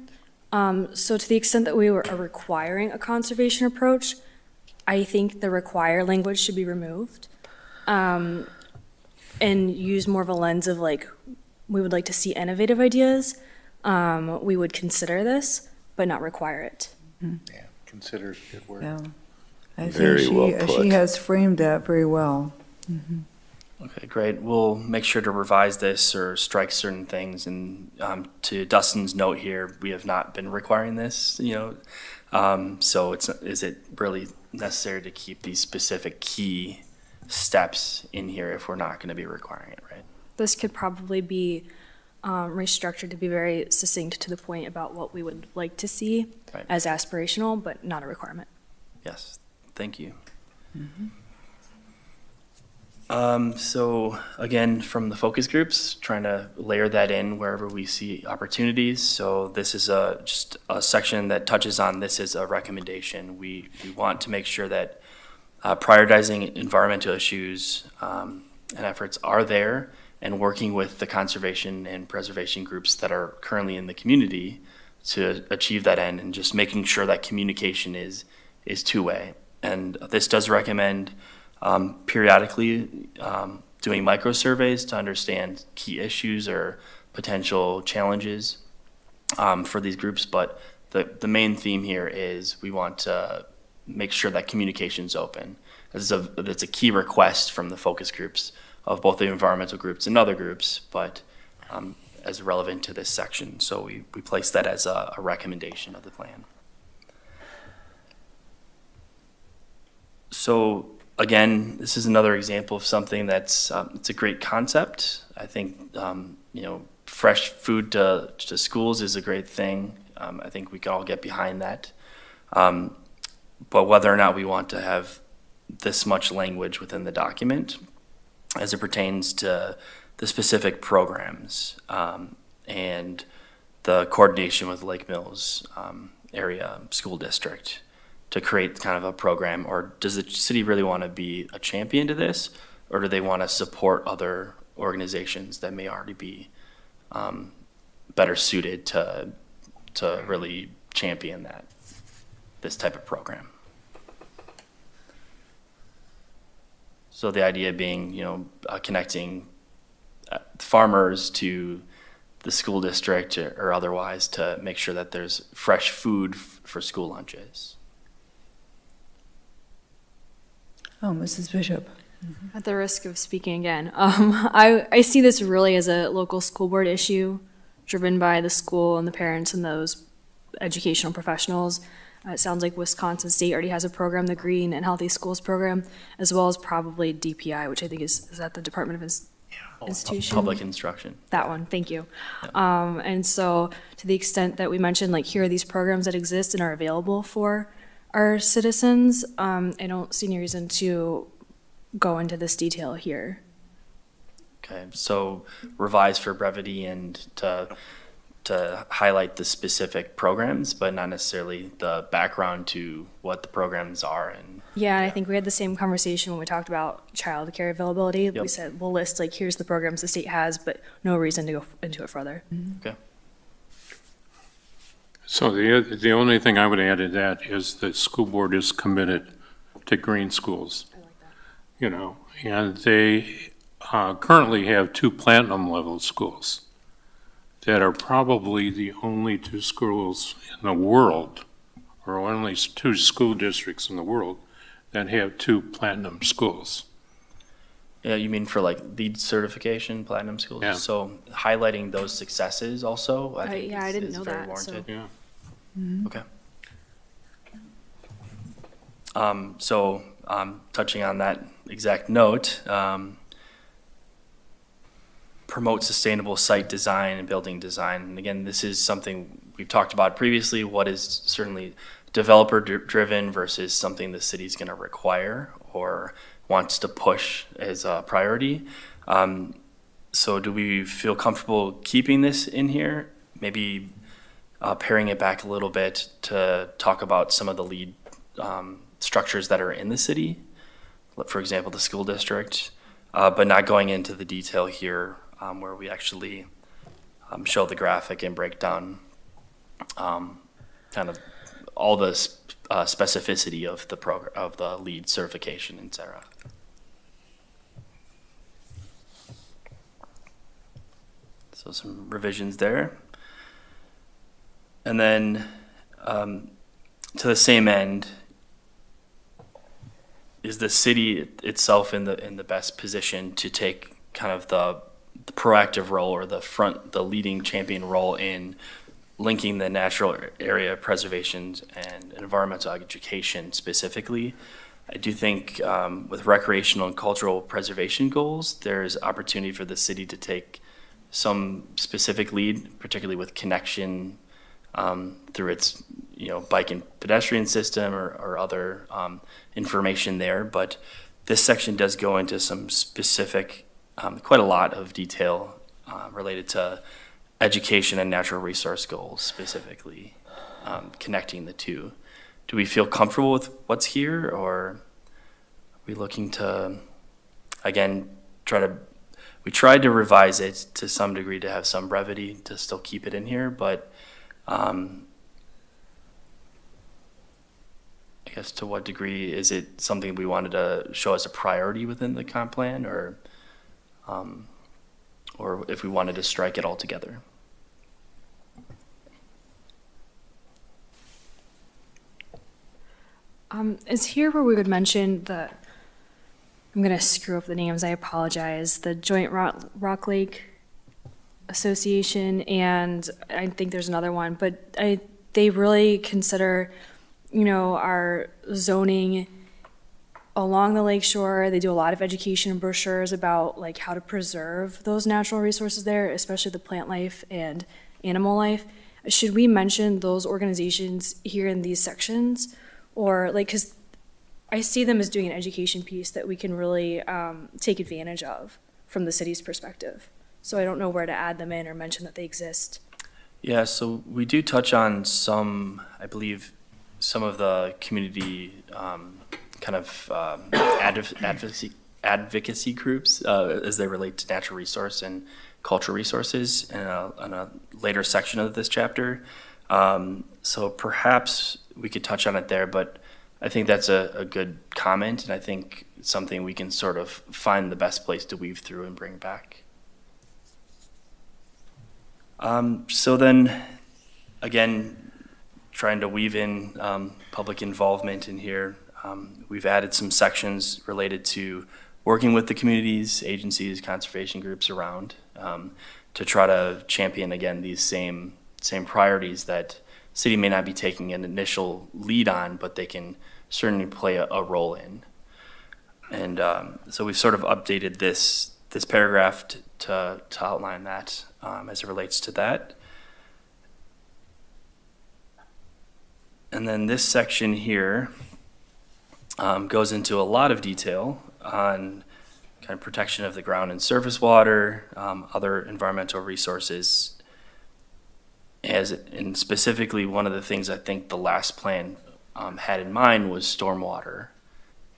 Speaker 2: So to the extent that we are requiring a conservation approach, I think the require language should be removed and use more of a lens of like, we would like to see innovative ideas. We would consider this, but not require it.
Speaker 5: Yeah, consider is a good word.
Speaker 1: Yeah. I
Speaker 4: Very
Speaker 1: think
Speaker 4: well
Speaker 1: she
Speaker 4: put.
Speaker 1: has framed that very well.
Speaker 7: Okay, great. We'll make sure to revise this or strike certain things. And to Dustin's note here, we have not been requiring this, so is it really necessary to keep these specific key steps in here if we're not going to be requiring it, right?
Speaker 2: This could probably be restructured to be very succinct to the point about what we would like to see
Speaker 7: Right.
Speaker 2: as aspirational, but not a requirement.
Speaker 7: Yes, thank you. So again, from the focus groups, trying to layer that in wherever we see opportunities. So this is just a section that touches on this is a recommendation. We want to make sure that prioritizing environmental issues and efforts are there, and working with the conservation and preservation groups that are currently in the community to achieve that end, and just making sure that communication is two-way. And this does recommend periodically doing micro surveys to understand key issues or potential challenges for these groups. But the main theme here is we want to make sure that communication's open. That's a key request from the focus groups of both the environmental groups and other groups, but as relevant to this section. So we place that as a recommendation of the plan. So again, this is another example of something that's it's a great concept. I think fresh food to schools is a great thing. I think we can all get behind that. But whether or not we want to have this much language within the document as it pertains to the specific programs and the coordination with Lake Mills area school district to create kind of a program, or does the city really want to be a champion to this, or do they want to support other organizations that may already be better suited to really champion this type of program? So the idea being, connecting farmers to the school district or otherwise to make sure that there's fresh food for school lunches.
Speaker 1: Oh, Mrs. Bishop?
Speaker 2: At the risk of speaking again, I see this really as a local school board issue driven by the school and the parents and those educational professionals. It sounds like Wisconsin State already has a program, the Green and Healthy Schools program, as well as probably DPI, which I think is that the Department of institution.
Speaker 7: Public instruction.
Speaker 2: That one, thank you. And so to the extent that we mentioned, like, here are these programs that exist and are available for our citizens, I don't see any reason to go into this detail here.
Speaker 7: Okay, so revise for brevity and to highlight the specific programs, but not necessarily the background to what the programs are. And
Speaker 2: Yeah, and I think we had the same conversation when we talked about childcare availability.
Speaker 7: Yep.
Speaker 2: We said, we'll list, like, here's the programs the state has, but no reason to go into it further.
Speaker 7: okay,
Speaker 8: So the only thing I would add to that is the school board is committed to green schools. You know, and they currently have 2 platinum level schools that are probably the only 2 schools in the world, or only 2 school districts in the world that have 2 platinum schools.
Speaker 7: yeah, you mean for like LEED certification, platinum schools?
Speaker 8: Yeah.
Speaker 7: So highlighting those successes also, I think
Speaker 2: yeah, I didn't
Speaker 7: is
Speaker 2: know
Speaker 7: very
Speaker 2: that, so-
Speaker 7: warranted.
Speaker 8: Yeah.
Speaker 7: Okay. Touching on that exact note, promote sustainable site design and building design. And again, this is something we've talked about previously, what is certainly developer driven versus something the city's going to require or wants to push as a priority. So do we feel comfortable keeping this in here? Maybe paring it back a little bit to talk about some of the LEED structures that are in the city, for example, the school district, but not going into the detail here where we actually show the graphic and break down kind of all the specificity of the of the LEED certification, et cetera. So some revisions there. And then to the same end, is the city itself in the best position to take kind of the proactive role or the leading champion role in linking the natural area preservation and environmental education specifically? I do think with recreational and cultural preservation goals, there's opportunity for the city to take some specific lead, particularly with connection through its bike and pedestrian system or other information there. But this section does go into some specific, quite a lot of detail related to education and natural resource goals, specifically connecting the two. Do we feel comfortable with what's here, or are we looking to, again, we tried to revise it to some degree to have some brevity to still keep it in here, but I guess to what degree is it something we wanted to show as a priority within the comp plan, or if we wanted to strike it altogether?
Speaker 2: Is here where we would mention I'm going to screw up the names, I apologize, the Joint Rock Lake Association, and I think there's another one, but they really consider, our zoning along the lakeshore. They do a lot of education and brochures about like how to preserve those natural resources there, especially the plant life and animal life. Should we mention those organizations here in these sections? Or because I see them as doing an education piece that we can really take advantage of from the city's perspective. So I don't know where to add them in or mention that they exist.
Speaker 7: Yeah, so we do touch on I believe, some of the community advocacy groups as they relate to natural resource and cultural resources in a later section of this chapter. So perhaps we could touch on it there, but I think that's a good comment, and I think it's something we can sort of find the best place to weave through and bring back. So then, again, trying to weave in public involvement in here. We've added some sections related to working with the communities, agencies, conservation groups around to try to champion, again, these same priorities that city may not be taking an initial lead on, but they can certainly play a role in. And so we've sort of updated this this paragraph to outline that as it relates to that. And then this section here goes into a lot of detail on kind of protection of the ground and surface water, other environmental resources. And specifically, one of the things I think the last plan had in mind was stormwater,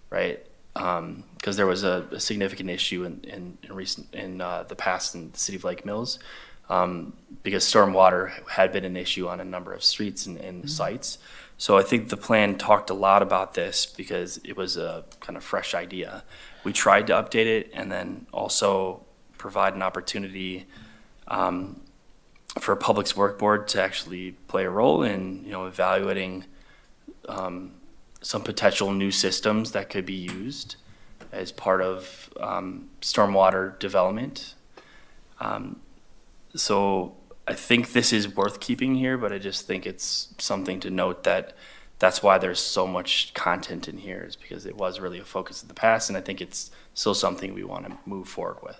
Speaker 7: right? Because there was a significant issue in the past in the city of Lake Mills, because stormwater had been an issue on a number of streets and sites. So I think the plan talked a lot about this because it was a kind of fresh idea. We tried to update it and then also provide an opportunity for a Public Works Board to actually play a role in, evaluating some potential new systems that could be used as part of stormwater development. So I think this is worth keeping here, but I just think it's something to note that that's why there's so much content in here, is because it was really a focus in the past, and I think it's still something we want to move forward with.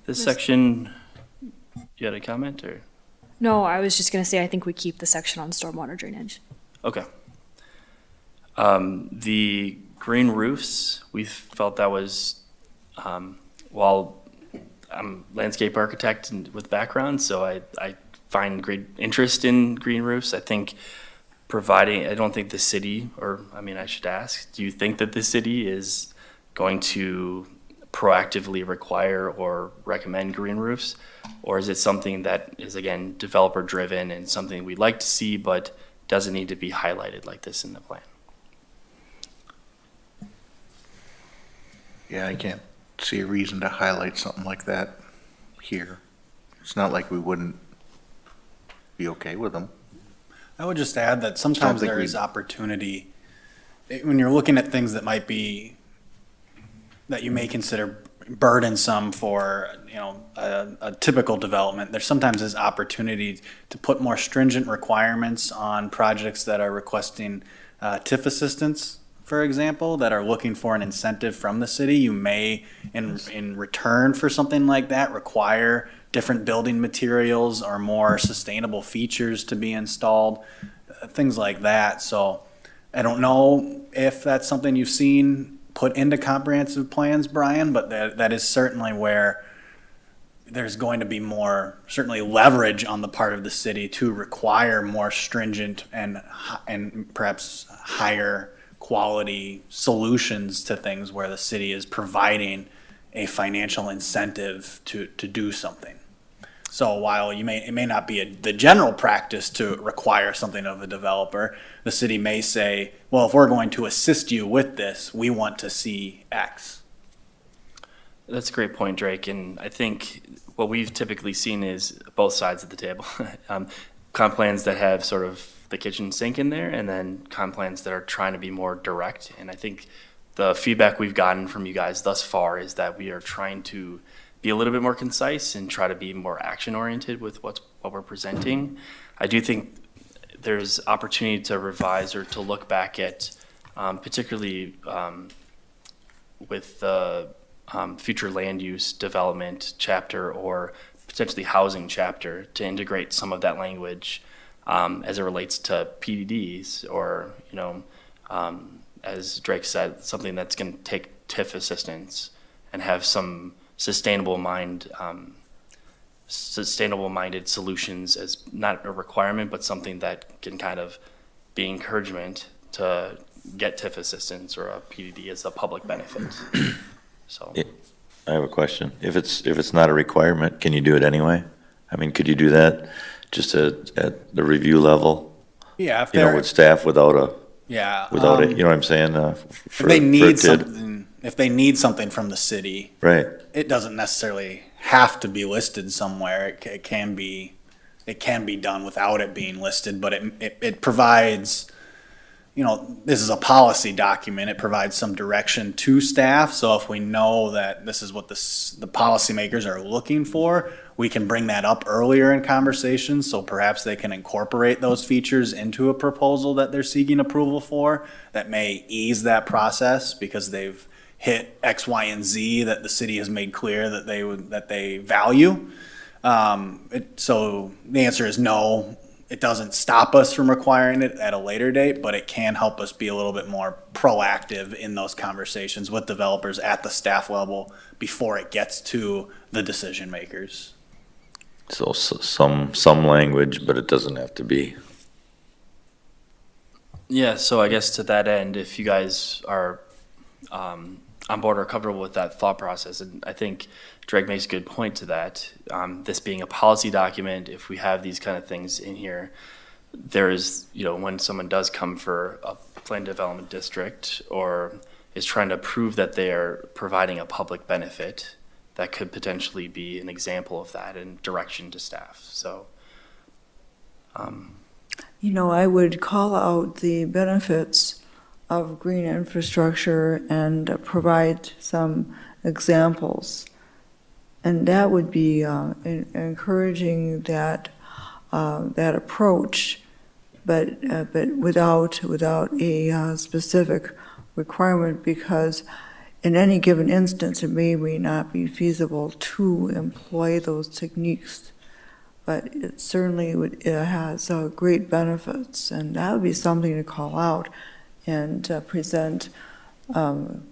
Speaker 7: This section, you had a comment, or?
Speaker 2: No, I was just going to say I think we keep the section on stormwater drainage.
Speaker 7: Okay. The green roofs, we felt that was, while I'm a landscape architect and with background, so I find great interest in green roofs. I think I don't think the city, I should ask, do you think that the city is going to proactively require or recommend green roofs? Or is it something that is, again, developer driven and something we'd like to see but doesn't need to be highlighted like this in the plan?
Speaker 5: Yeah, I can't see a reason to highlight something like that here. It's not like we wouldn't be okay with them.
Speaker 9: I would just add that sometimes there is opportunity when you're looking at things that might be, that you may consider burdensome for, a typical development. There sometimes is opportunity to put more stringent requirements on projects that are requesting TIF assistance, for example, that are looking for an incentive from the city. You may, in return for something like that, require different building materials or more sustainable features to be installed, things like that. So I don't know if that's something you've seen put into comprehensive plans, Brian, but that is certainly where there's going to be more, certainly leverage on the part of the city to require more stringent and perhaps higher quality solutions to things where the city is providing a financial incentive to do something. So while it may not be the general practice to require something of a developer, the city may say, well, if we're going to assist you with this, we want to see X.
Speaker 7: That's a great point, Drake. And I think what we've typically seen is both sides of the table. Comp plans that have sort of the kitchen sink in there, and then comp plans that are trying to be more direct. And I think the feedback we've gotten from you guys thus far is that we are trying to be a little bit more concise and try to be more action-oriented with what we're presenting. I do think there's opportunity to revise or to look back at, particularly with the future land use development chapter or potentially housing chapter, to integrate some of that language as it relates to PDDs or, as Drake said, something that's going to take TIF assistance and have some sustainable-minded solutions as not a requirement, but something that can kind of be encouragement to get TIF assistance or a PDD as a public benefit. So,
Speaker 4: I have a question. If it's not a requirement, can you do it anyway? I mean, could you do that just at the review level?
Speaker 9: Yeah,
Speaker 4: With staff without it, you know what I'm saying?
Speaker 9: If they need something, if they need something from the city,
Speaker 4: Right.
Speaker 9: it doesn't necessarily have to be listed somewhere. It can be done without it being listed, but it provides this is a policy document. It provides some direction to staff. So if we know that this is what the policymakers are looking for, we can bring that up earlier in conversations. So perhaps they can incorporate those features into a proposal that they're seeking approval for that may ease that process because they've hit X, Y, and Z that the city has made clear that they value. So the answer is no. It doesn't stop us from requiring it at a later date, but it can help us be a little bit more proactive in those conversations with developers at the staff level before it gets to the decision makers.
Speaker 4: So some language, but it doesn't have to be.
Speaker 7: Yeah, so I guess to that end, if you guys are on board or comfortable with that thought process, and I think Drake makes a good point to that, this being a policy document, if we have these kind of things in here, there is, when someone does come for a planned development district or is trying to prove that they're providing a public benefit, that could potentially be an example of that and direction to staff. So,
Speaker 1: I would call out the benefits of green infrastructure and provide some examples. And that would be encouraging that approach, but without a specific requirement, because in any given instance, it may not be feasible to employ those techniques. But it certainly it has great benefits, and that would be something to call out and present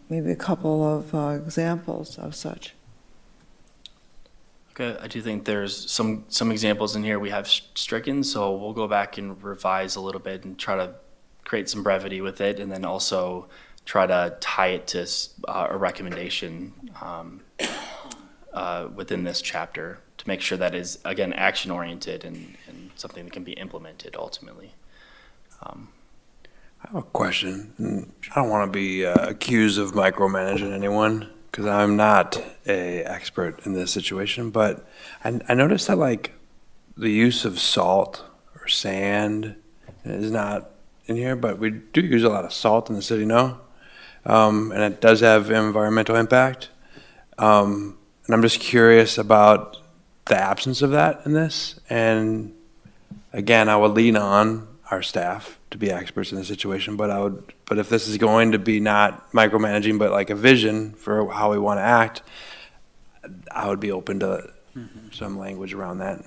Speaker 1: maybe a couple of examples of such.
Speaker 7: okay, I do think there's some examples in here we have stricken, so we'll go back and revise a little bit and try to create some brevity with it, and then also try to tie it to a recommendation within this chapter to make sure that is, again, action-oriented and something that can be implemented ultimately.
Speaker 10: I have a question. I don't want to be accused of micromanaging anyone because I'm not an expert in this situation, but I noticed that like the use of salt or sand is not in here, but we do use a lot of salt in the city now, and it does have environmental impact. And I'm just curious about the absence of that in this. And again, I would lean on our staff to be experts in the situation, but if this is going to be not micromanaging, but like a vision for how we want to act, I would be open to some language around that.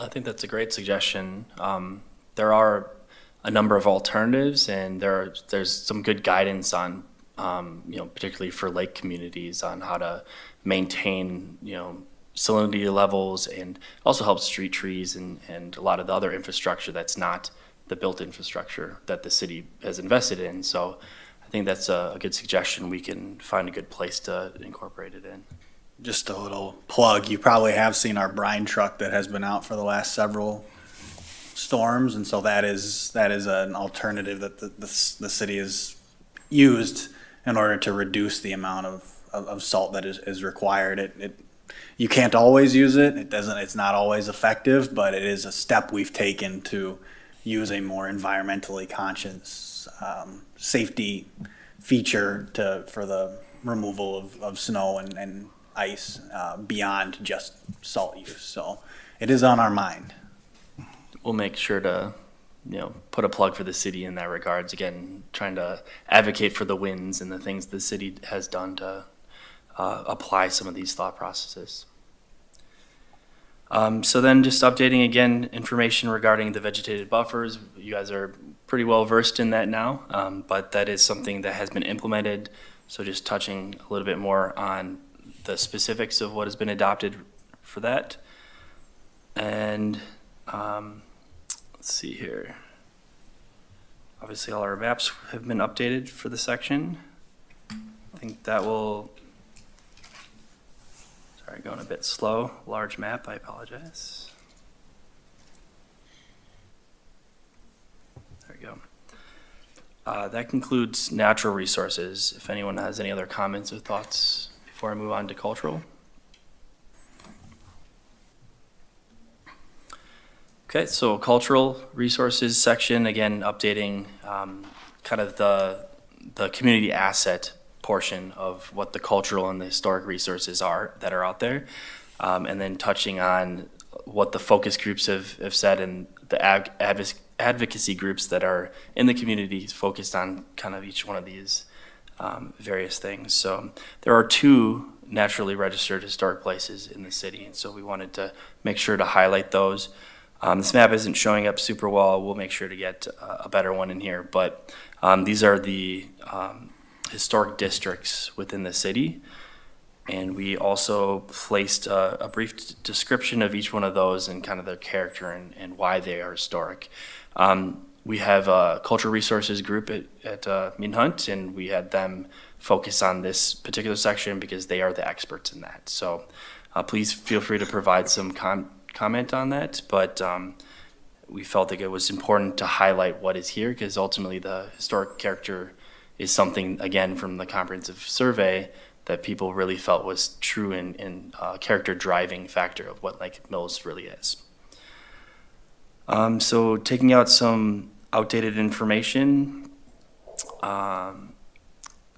Speaker 7: I think that's a great suggestion. There are a number of alternatives, and there's some good guidance on, particularly for lake communities, on how to maintain, salinity levels, and also help street trees and a lot of the other infrastructure that's not the built infrastructure that the city has invested in. So I think that's a good suggestion. We can find a good place to incorporate it in.
Speaker 9: Just a little plug, you probably have seen our brine truck that has been out for the last several storms, and so that is an alternative that the city has used in order to reduce the amount of salt that is required. You can't always use it. It's not always effective, but it is a step we've taken to use a more environmentally conscious safety feature for the removal of snow and ice beyond just salt use. So it is on our mind.
Speaker 7: We'll make sure to, put a plug for the city in that regards. Again, trying to advocate for the wins and the things the city has done to apply some of these thought processes. So then just updating again, information regarding the vegetated buffers. You guys are pretty well versed in that now, but that is something that has been implemented. So just touching a little bit more on the specifics of what has been adopted for that. And let's see here. Obviously all our maps have been updated for the section. I think that will, sorry, going a bit slow. Large map, I apologize. There we go. That concludes natural resources. If anyone has any other comments or thoughts before I move on to cultural. Okay, so cultural resources section, again, updating kind of the community asset portion of what the cultural and the historic resources are that are out there. And then touching on what the focus groups have said and the advocacy groups that are in the community focused on kind of each one of these various things. So there are 2 naturally registered historic places in the city, and so we wanted to make sure to highlight those. This map isn't showing up super well. We'll make sure to get a better one in here, but these are the historic districts within the city. And we also placed a brief description of each one of those and kind of their character and why they are historic. We have a cultural resources group at Minhunt, and we had them focus on this particular section because they are the experts in that. So please feel free to provide some comment on that, but we felt like it was important to highlight what is here because ultimately the historic character is something, again, from the comprehensive survey that people really felt was true in character driving factor of what Lake Mills really is. So taking out some outdated information, and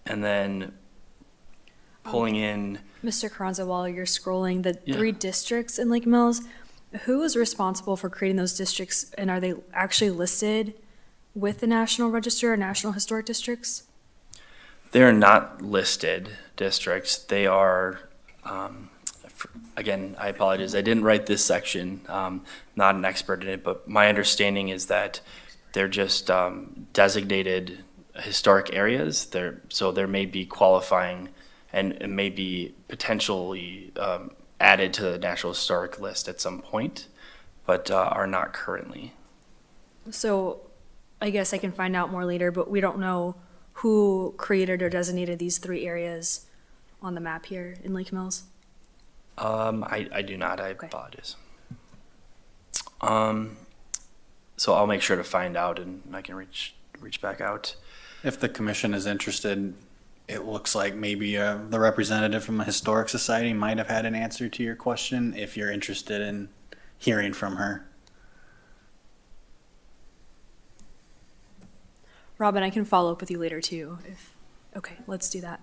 Speaker 7: then pulling in.
Speaker 2: Mr. Carranza, while you're scrolling, the 3 districts in Lake Mills, who is responsible for creating those districts, and are they actually listed with the National Register or National Historic Districts?
Speaker 7: They're not listed districts. They are, again, I apologize. I didn't write this section, not an expert in it, but my understanding is that they're just designated historic areas. So there may be qualifying and may be potentially added to the National Historic List at some point, but are not currently.
Speaker 2: So I guess I can find out more later, but we don't know who created or designated these 3 areas on the map here in Lake Mills?
Speaker 7: I do not. I
Speaker 2: Okay.
Speaker 7: apologize. So I'll make sure to find out and I can reach back out.
Speaker 9: If the commission is interested, it looks like maybe the representative from the Historic Society might have had an answer to your question if you're interested in hearing from her.
Speaker 2: Robin, I can follow up with you later too. Okay, let's do that.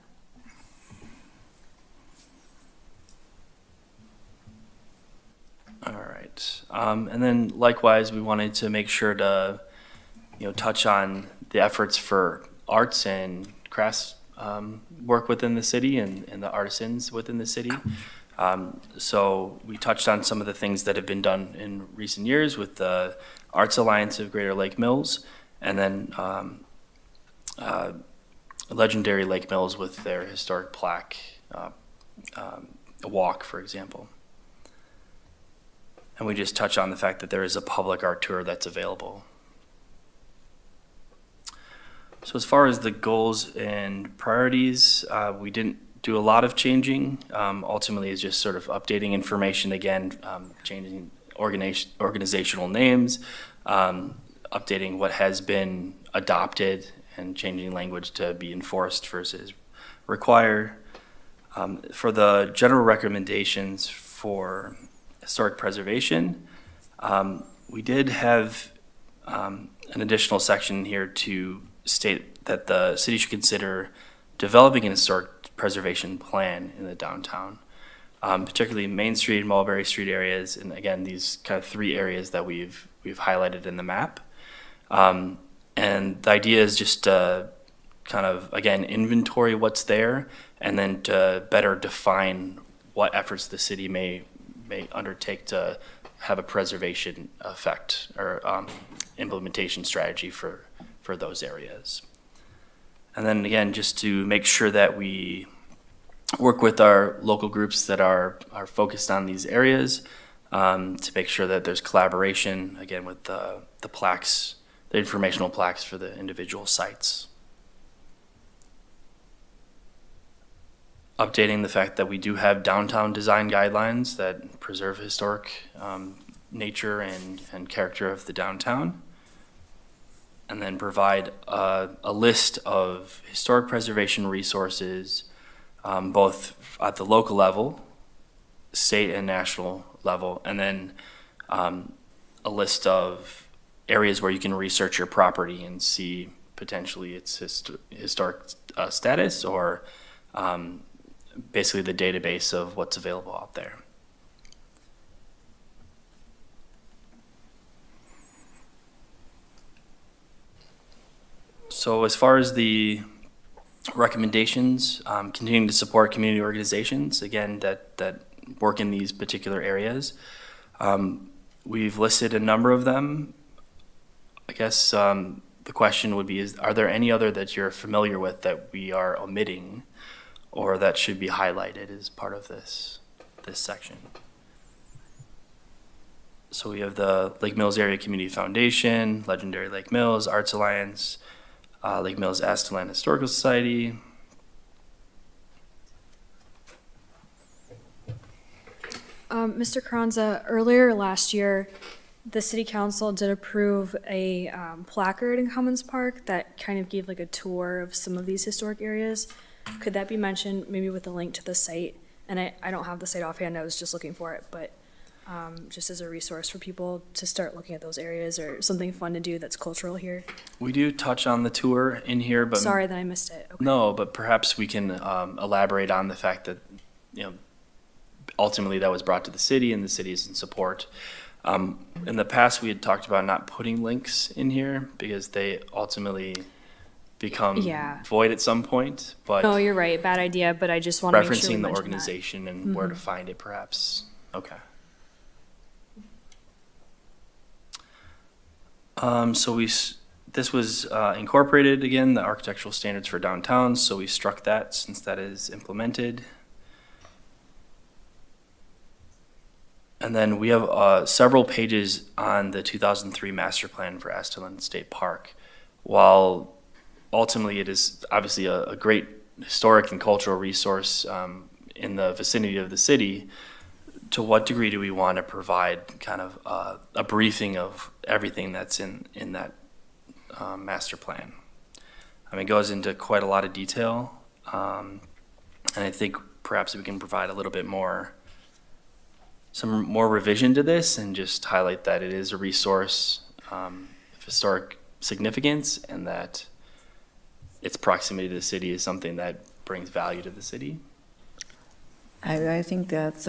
Speaker 7: All right. And then likewise, we wanted to make sure to, touch on the efforts for arts and crafts work within the city and the artisans within the city. So we touched on some of the things that have been done in recent years with the Arts Alliance of Greater Lake Mills, and then legendary Lake Mills with their historic plaque, walk, for example. And we just touch on the fact that there is a public art tour that's available. So as far as the goals and priorities, we didn't do a lot of changing. Ultimately, it's just sort of updating information again, changing organizational names, updating what has been adopted and changing language to be enforced versus require. For the general recommendations for historic preservation, we did have an additional section here to state that the city should consider developing an historic preservation plan in the downtown, particularly Main Street, Mulberry Street areas, and again, these kind of 3 areas that we've highlighted in the map. And the idea is just to kind of, again, inventory what's there and then to better define what efforts the city may undertake to have a preservation effect or implementation strategy for those areas. And then again, just to make sure that we work with our local groups that are focused on these areas to make sure that there's collaboration, again, with the plaques, the informational plaques for the individual sites. Updating the fact that we do have downtown design guidelines that preserve historic nature and character of the downtown. And then provide a list of historic preservation resources, both at the local level, state and national level, and then a list of areas where you can research your property and see potentially its historic status, or basically the database of what's available out there. So as far as the recommendations, continuing to support community organizations, again, that work in these particular areas. We've listed a number of them. I guess the question would be, are there any other that you're familiar with that we are omitting or that should be highlighted as part of this section? So we have the Lake Mills Area Community Foundation, Legendary Lake Mills, Arts Alliance, Lake Mills Asteland Historical Society.
Speaker 2: Mr. Carranza, earlier last year, the city council did approve a placard in Commons Park that kind of gave like a tour of some of these historic areas. Could that be mentioned, maybe with a link to the site? And I don't have the site offhand, I was just looking for it, but just as a resource for people to start looking at those areas, or something fun to do that's cultural here.
Speaker 7: We do touch on the tour in here, but
Speaker 2: Sorry that I missed it. Okay.
Speaker 7: no, but perhaps we can elaborate on the fact that, you know, ultimately that was brought to the city and the city is in support. In the past, we had talked about not putting links in here because they ultimately become
Speaker 2: Yeah.
Speaker 7: void at some point, but
Speaker 2: No, you're right, bad idea, but I just want to make sure we
Speaker 7: referencing the
Speaker 2: mention that.
Speaker 7: organization and where to find it perhaps. Okay. So this was incorporated again, the architectural standards for downtowns, so we struck that since that is implemented. And then we have several pages on the 2003 master plan for Asteland State Park. While ultimately it is obviously a great historic and cultural resource in the vicinity of the city, to what degree do we want to provide kind of a briefing of everything that's in that master plan? I mean, it goes into quite a lot of detail, and I think perhaps we can provide a little bit more, some more revision to this and just highlight that it is a resource of historic significance and that its proximity to the city is something that brings value to the city.
Speaker 1: I think that's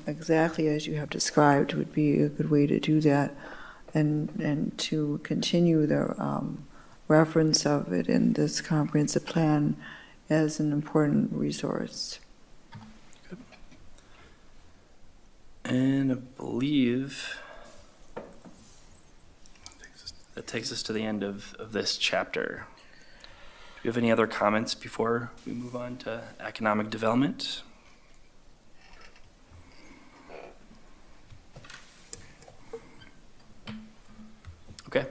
Speaker 1: exactly as you have described would be a good way to do that, and to continue the reference of it in this comprehensive plan as an important resource.
Speaker 7: And I believe that takes us to the end of this chapter. Do you have any other comments before we move on to economic development? Okay.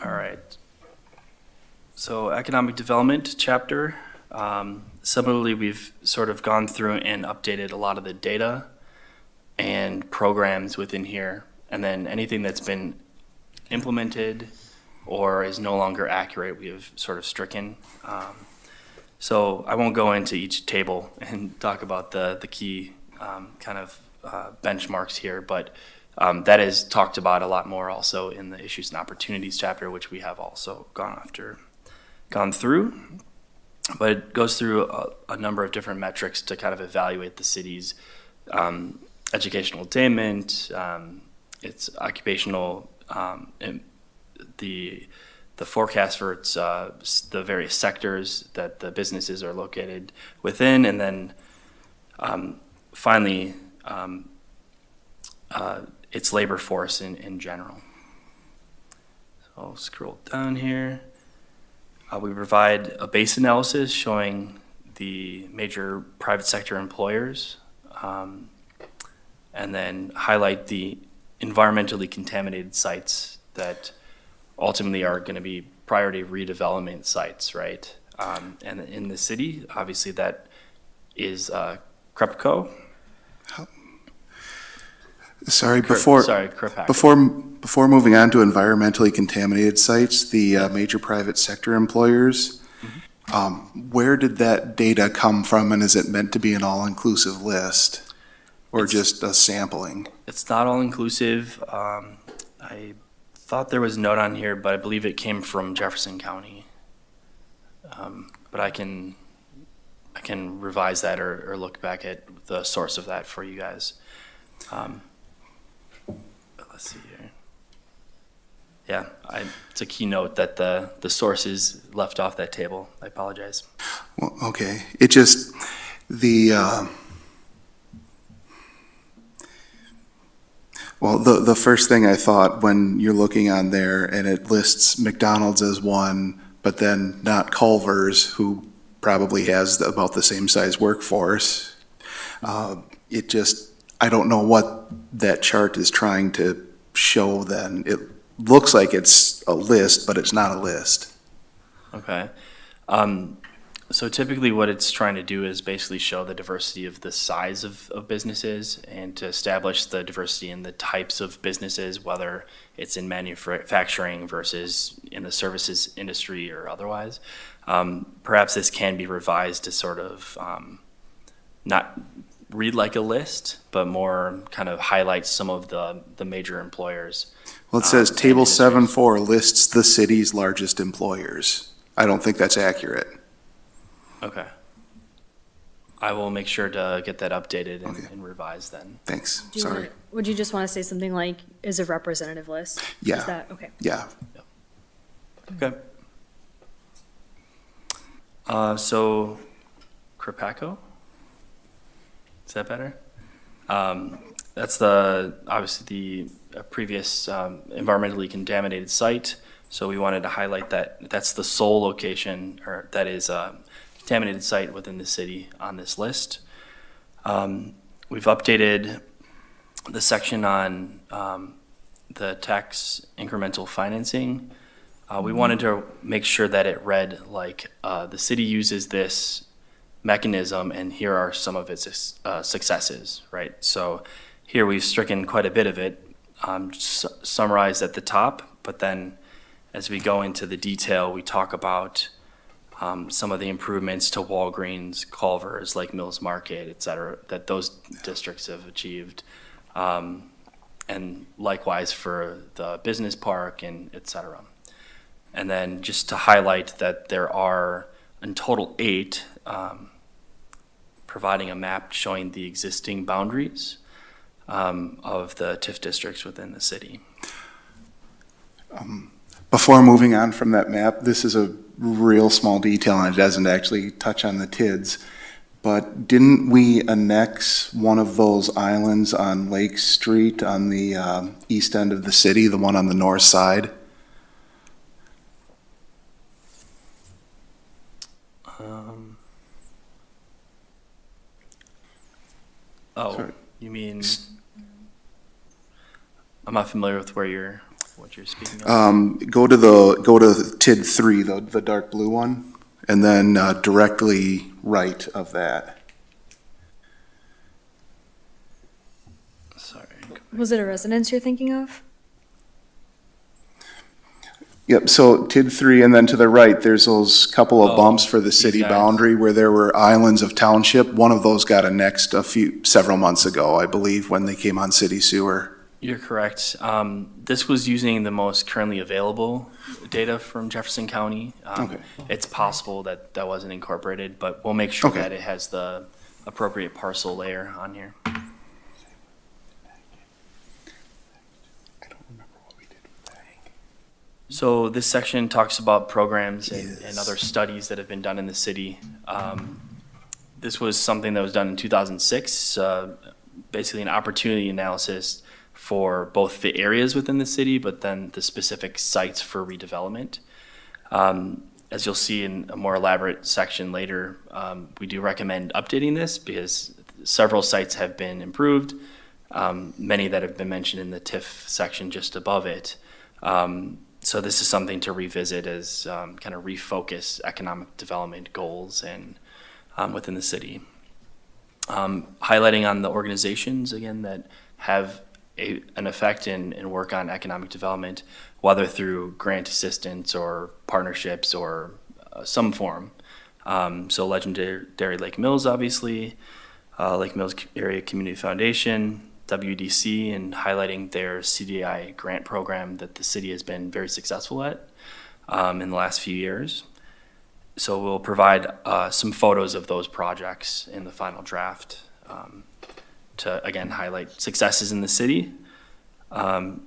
Speaker 7: All right. So economic development chapter. Similarly, we've sort of gone through and updated a lot of the data and programs within here, and then anything that's been implemented or is no longer accurate, we have sort of stricken. So I won't go into each table and talk about the key kind of benchmarks here, but that is talked about a lot more also in the issues and opportunities chapter, which we have also gone through. But it goes through a number of different metrics to kind of evaluate the city's educational attainment, its occupational, the forecast for its the various sectors that the businesses are located within, and then finally its labor force in general. So I'll scroll down here. We provide a base analysis showing the major private sector employers, and then highlight the environmentally contaminated sites that ultimately are going to be priority redevelopment sites, right? And in the city, obviously that is CREPCO.
Speaker 11: Sorry,
Speaker 7: CREPAC.
Speaker 11: before moving on to environmentally contaminated sites, the major private sector employers, where did that data come from, and is it meant to be an all-inclusive list? or just a sampling?
Speaker 7: It's not all inclusive. I thought there was a note on here, but I believe it came from Jefferson County. But I can revise that or look back at the source of that for you guys. But let's see here. Yeah, it's a key note that the source is left off that table. I apologize.
Speaker 11: Well, okay, it just, the first thing I thought when you're looking on there and it lists McDonald's as one, but then not Culver's, who probably has about the same size workforce, it just, I don't know what that chart is trying to show then. It looks like it's a list, but it's not a list.
Speaker 7: Okay. So typically what it's trying to do is basically show the diversity of the size of businesses and to establish the diversity in the types of businesses, whether it's in manufacturing versus in the services industry or otherwise. Perhaps this can be revised to sort of not read like a list, but more kind of highlight some of the major employers.
Speaker 11: Well, it says
Speaker 7: and
Speaker 11: Table
Speaker 7: industries.
Speaker 11: 7.4 lists the city's largest employers. I don't think that's accurate.
Speaker 7: Okay. I will make sure to get that updated
Speaker 11: Okay.
Speaker 7: and revised then.
Speaker 11: Thanks,
Speaker 2: Do you
Speaker 11: sorry.
Speaker 2: wanna- Would you just want to say something like, is a representative list?
Speaker 11: Yeah.
Speaker 2: Is that, okay.
Speaker 11: Yeah,
Speaker 7: Okay. So, Crapaco? Is that better? That's obviously the previous environmentally contaminated site. So we wanted to highlight that that's the sole location, or that is a contaminated site within the city on this list. We've updated the section on the tax incremental financing. We wanted to make sure that it read like the city uses this mechanism and here are some of its successes, right? So here we've stricken quite a bit of it, summarized at the top, but then as we go into the detail, we talk about some of the improvements to Walgreens, Culver's, Lake Mills Market, et cetera, that those districts have achieved. And likewise for the business park and et cetera. And then just to highlight that there are in total 8, providing a map showing the existing boundaries of the TIF districts within the city.
Speaker 11: before moving on from that map, this is a real small detail and it doesn't actually touch on the TIDs. But didn't we annex one of those islands on Lake Street on the east end of the city, the one on the north side? Sorry.
Speaker 7: You mean, I'm not familiar with what you're speaking of.
Speaker 11: Go to TID 3, the dark blue one, and then directly right of that.
Speaker 7: Sorry.
Speaker 2: Was it a residence you're thinking of?
Speaker 11: Yep, so TID 3, and then to the right, there's those couple of bumps for the city
Speaker 7: guys.
Speaker 11: boundary where there were islands of township. One of those got annexed several months ago, I believe, when they came on city sewer.
Speaker 7: You're correct. This was using the most currently available data from Jefferson County.
Speaker 11: Okay.
Speaker 7: It's possible that that wasn't incorporated, but we'll make sure
Speaker 11: Okay.
Speaker 7: that it has the appropriate parcel layer on here. So this section talks about programs and other studies that have been done in the city. This was something that was done in 2006, basically an opportunity analysis for both the areas within the city, but then the specific sites for redevelopment. As you'll see in a more elaborate section later, we do recommend updating this because several sites have been improved, many that have been mentioned in the TIF section just above it. So this is something to revisit as kind of refocus economic development goals and within the city. Highlighting on the organizations, again, that have an effect and work on economic development, whether through grant assistance or partnerships or some form. So Legendary Lake Mills, obviously, Lake Mills Area Community Foundation, WDC, and highlighting their CDI grant program that the city has been very successful at in the last few years. So we'll provide some photos of those projects in the final draft to, again, highlight successes in the city. And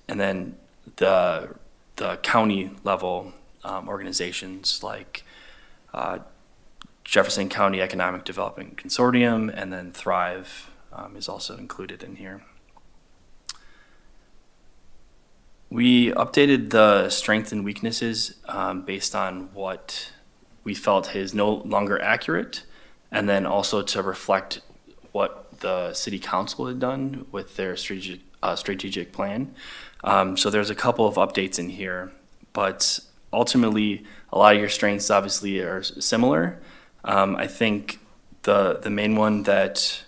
Speaker 7: then the county level organizations like Jefferson County Economic Development Consortium, and then Thrive is also included in here. We updated the strengths and weaknesses based on what we felt is no longer accurate, and then also to reflect what the city council had done with their strategic plan. So there's a couple of updates in here, but ultimately a lot of your strengths obviously are similar. I think the main one that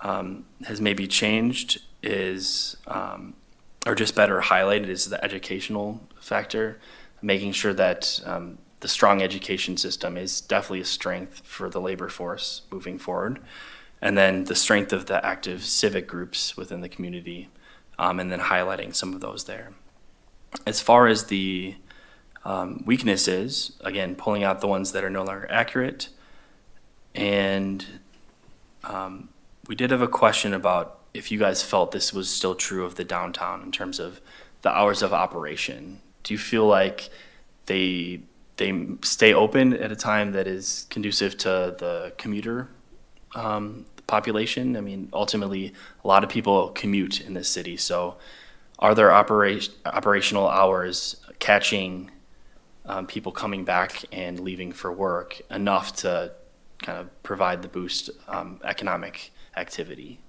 Speaker 7: has maybe changed is, or just better highlighted, is the educational factor, making sure that the strong education system is definitely a strength for the labor force moving forward. And then the strength of the active civic groups within the community, and then highlighting some of those there. As far as the weaknesses, again, pulling out the ones that are no longer accurate. And we did have a question about if you guys felt this was still true of the downtown in terms of the hours of operation. Do you feel like they stay open at a time that is conducive to the commuter population? I mean, ultimately, a lot of people commute in this city. So are there operational hours catching people coming back and leaving for work enough to kind of provide the boost economic activity?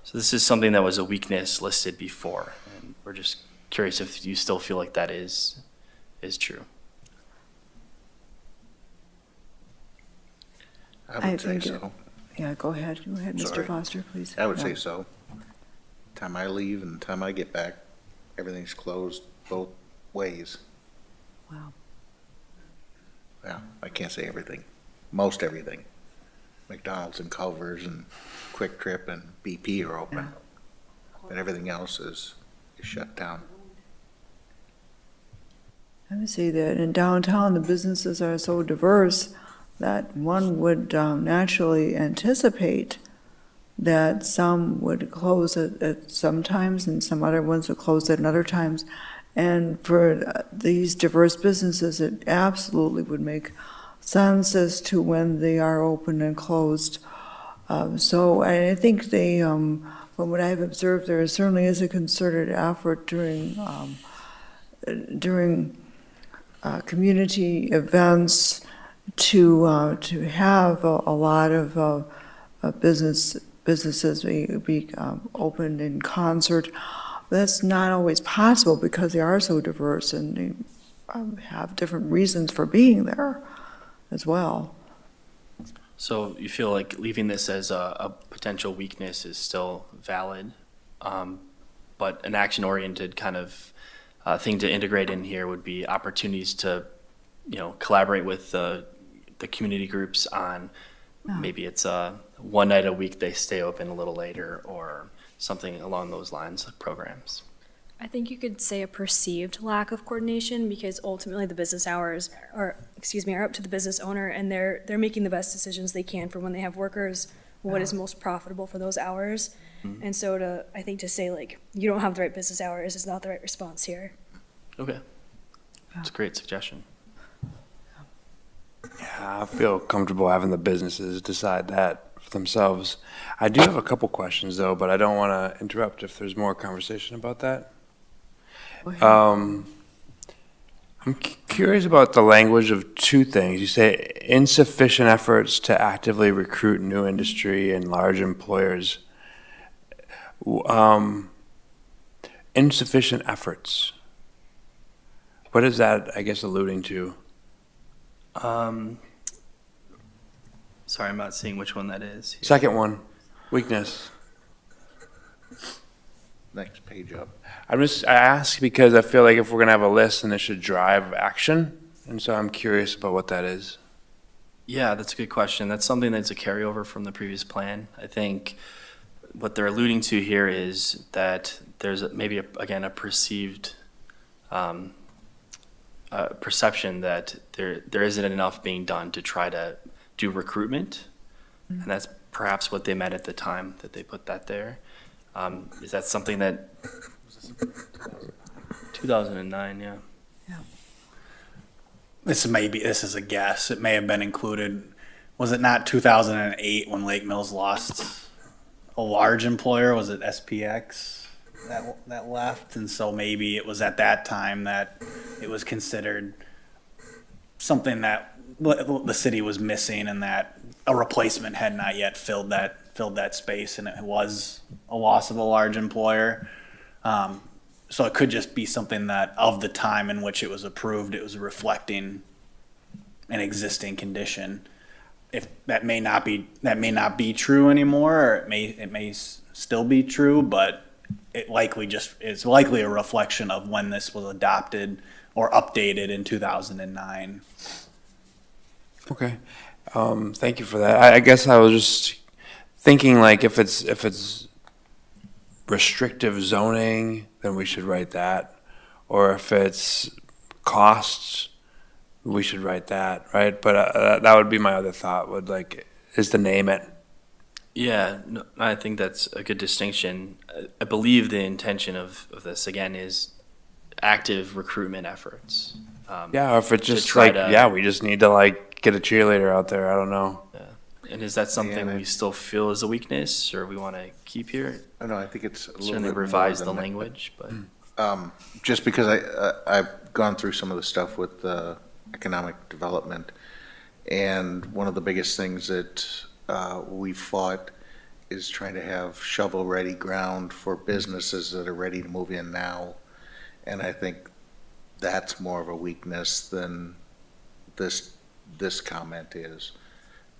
Speaker 7: So this is something that was a weakness listed before, and we're just curious if you still feel like that is true.
Speaker 5: I would say
Speaker 1: think
Speaker 5: so.
Speaker 1: Yeah, go ahead. Go ahead, Mr.
Speaker 5: Sorry.
Speaker 1: Foster, please.
Speaker 5: I would
Speaker 1: Yeah.
Speaker 5: say so. Time I leave and time I get back, everything's closed both ways.
Speaker 1: Wow.
Speaker 5: Yeah, I can't say everything. Most everything. McDonald's and Culver's and Quick Trip and BP are open. But everything else is shut down.
Speaker 1: I would say that in downtown, the businesses are so diverse that one would naturally anticipate that some would close at some times and some other ones would close at other times. And for these diverse businesses, it absolutely would make sense as to when they are open and closed. So I think they, from what I've observed, there certainly is a concerted effort during community events to have a lot of businesses be opened in concert. That's not always possible because they are so diverse and they have different reasons for being there as well.
Speaker 7: So you feel like leaving this as a potential weakness is still valid, but an action-oriented kind of thing to integrate in here would be opportunities to, collaborate with the community groups on maybe it's one night a week they stay open a little later or something along those lines of programs.
Speaker 2: I think you could say a perceived lack of coordination because ultimately the business hours are up to the business owner, and they're making the best decisions they can for when they have workers, what is most profitable for those hours. Mm-hmm. And so I think to say like, you don't have the right business hours is not the right response here.
Speaker 7: Okay. That's a great suggestion.
Speaker 10: Yeah, I feel comfortable having the businesses decide that for themselves. I do have a couple questions though, but I don't want to interrupt if there's more conversation about that. I'm curious about the language of two things. You say insufficient efforts to actively recruit new industry and large employers. Insufficient efforts. What is that, I guess, alluding to?
Speaker 7: Sorry, I'm not seeing which one that is here.
Speaker 10: Second one, weakness.
Speaker 5: Next page up.
Speaker 10: I ask because I feel like if we're gonna have a list, then it should drive action, and so I'm curious about what that is.
Speaker 7: Yeah, that's a good question. That's something that's a carryover from the previous plan. I think what they're alluding to here is that there's maybe, again, a perceived perception that there isn't enough being done to try to do recruitment. And that's perhaps what they meant at the time that they put that there. Is that something that, 2009, yeah.
Speaker 9: This is a guess. It may have been included. Was it not 2008 when Lake Mills lost a large employer? Was it SPX that left? And so maybe it was at that time that it was considered something that the city was missing, and that a replacement had not yet filled that space, and it was a loss of a large employer. So it could just be something that of the time in which it was approved, it was reflecting an existing condition. If that may not be true anymore, or it may still be true, but it's likely a reflection of when this was adopted or updated in 2009.
Speaker 10: Okay. Thank you for that. I guess I was just thinking, like, if it's restrictive zoning, then we should write that. Or if it's costs, we should write that, right? But that would be my other thought, is to name it.
Speaker 7: Yeah, no, I think that's a good distinction. I believe the intention of this, again, is active recruitment efforts.
Speaker 10: Yeah, or if it's just
Speaker 7: try to-
Speaker 10: we just need to get a cheerleader out there. I don't know.
Speaker 7: And is that something
Speaker 5: Yeah,
Speaker 7: we still feel is a weakness, or we want to keep here?
Speaker 5: I know, I think it's a little
Speaker 7: Certainly
Speaker 5: bit more
Speaker 7: revise
Speaker 5: than
Speaker 7: the
Speaker 5: that.
Speaker 7: language, but.
Speaker 5: Just because I've gone through some of the stuff with economic development, and one of the biggest things that we fought is trying to have shovel-ready ground for businesses that are ready to move in now. And I think that's more of a weakness than this comment is.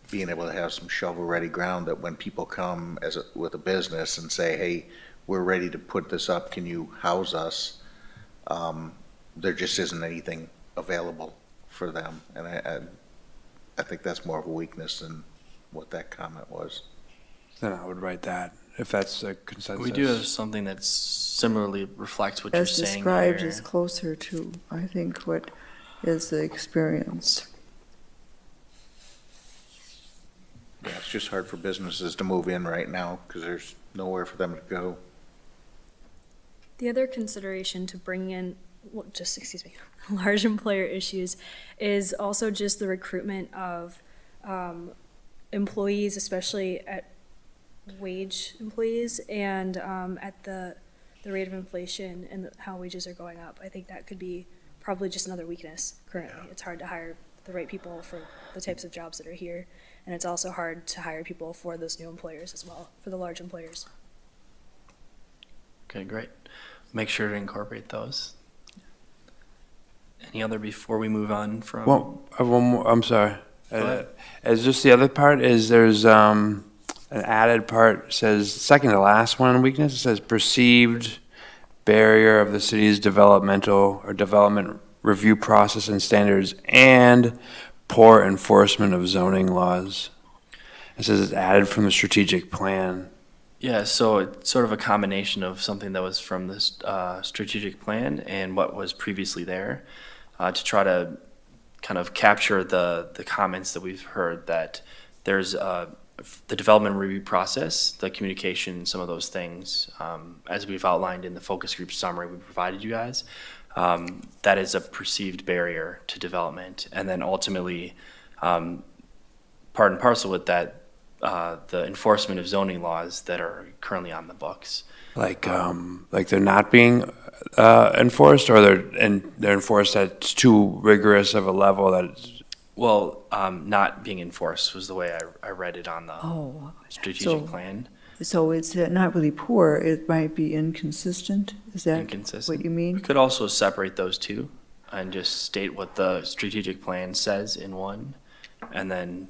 Speaker 5: Being able to have some shovel-ready ground that when people come with a business and say, hey, we're ready to put this up, can you house us? There just isn't anything available for them. And I think that's more of a weakness than what that comment was.
Speaker 10: Then I would write that, if that's a consensus.
Speaker 7: We do have something that similarly reflects what you're
Speaker 1: As
Speaker 7: saying
Speaker 1: described
Speaker 7: here.
Speaker 1: is closer to, I think, what is the experience.
Speaker 5: Yeah, it's just hard for businesses to move in right now because there's nowhere for them to go.
Speaker 2: The other consideration to bring in, large employer issues is also just the recruitment of employees, especially at wage employees, and at the rate of inflation and how wages are going up. I think that could be probably just another weakness currently. It's hard to hire the right people for the types of jobs that are here, and it's also hard to hire people for those new employers as well, for the large employers.
Speaker 7: Okay, great. Make sure to incorporate those. Any other before we move on from?
Speaker 10: Well, I have one more, I'm sorry.
Speaker 7: Go ahead.
Speaker 10: Is just the other part is there's an added part, says, second to last one, weakness, it says perceived barrier of the city's developmental or development review process and standards and poor enforcement of zoning laws. It says it's added from the strategic plan.
Speaker 7: Yeah, so it's sort of a combination of something that was from this strategic plan and what was previously there, to try to kind of capture the comments that we've heard, that there's the development review process, the communication, some of those things, as we've outlined in the focus group summary we provided you guys, that is a perceived barrier to development. And then ultimately, part and parcel with that, the enforcement of zoning laws that are currently on the books.
Speaker 10: Like they're not being enforced, or they're enforced at too rigorous of a level that it's.
Speaker 7: Well, not being enforced was the way I read it on the strategic plan.
Speaker 1: So it's not really poor, it might be inconsistent? Is that
Speaker 7: Inconsistent.
Speaker 1: what you
Speaker 7: We
Speaker 1: mean?
Speaker 7: could also separate those two and just state what the strategic plan says in one, and then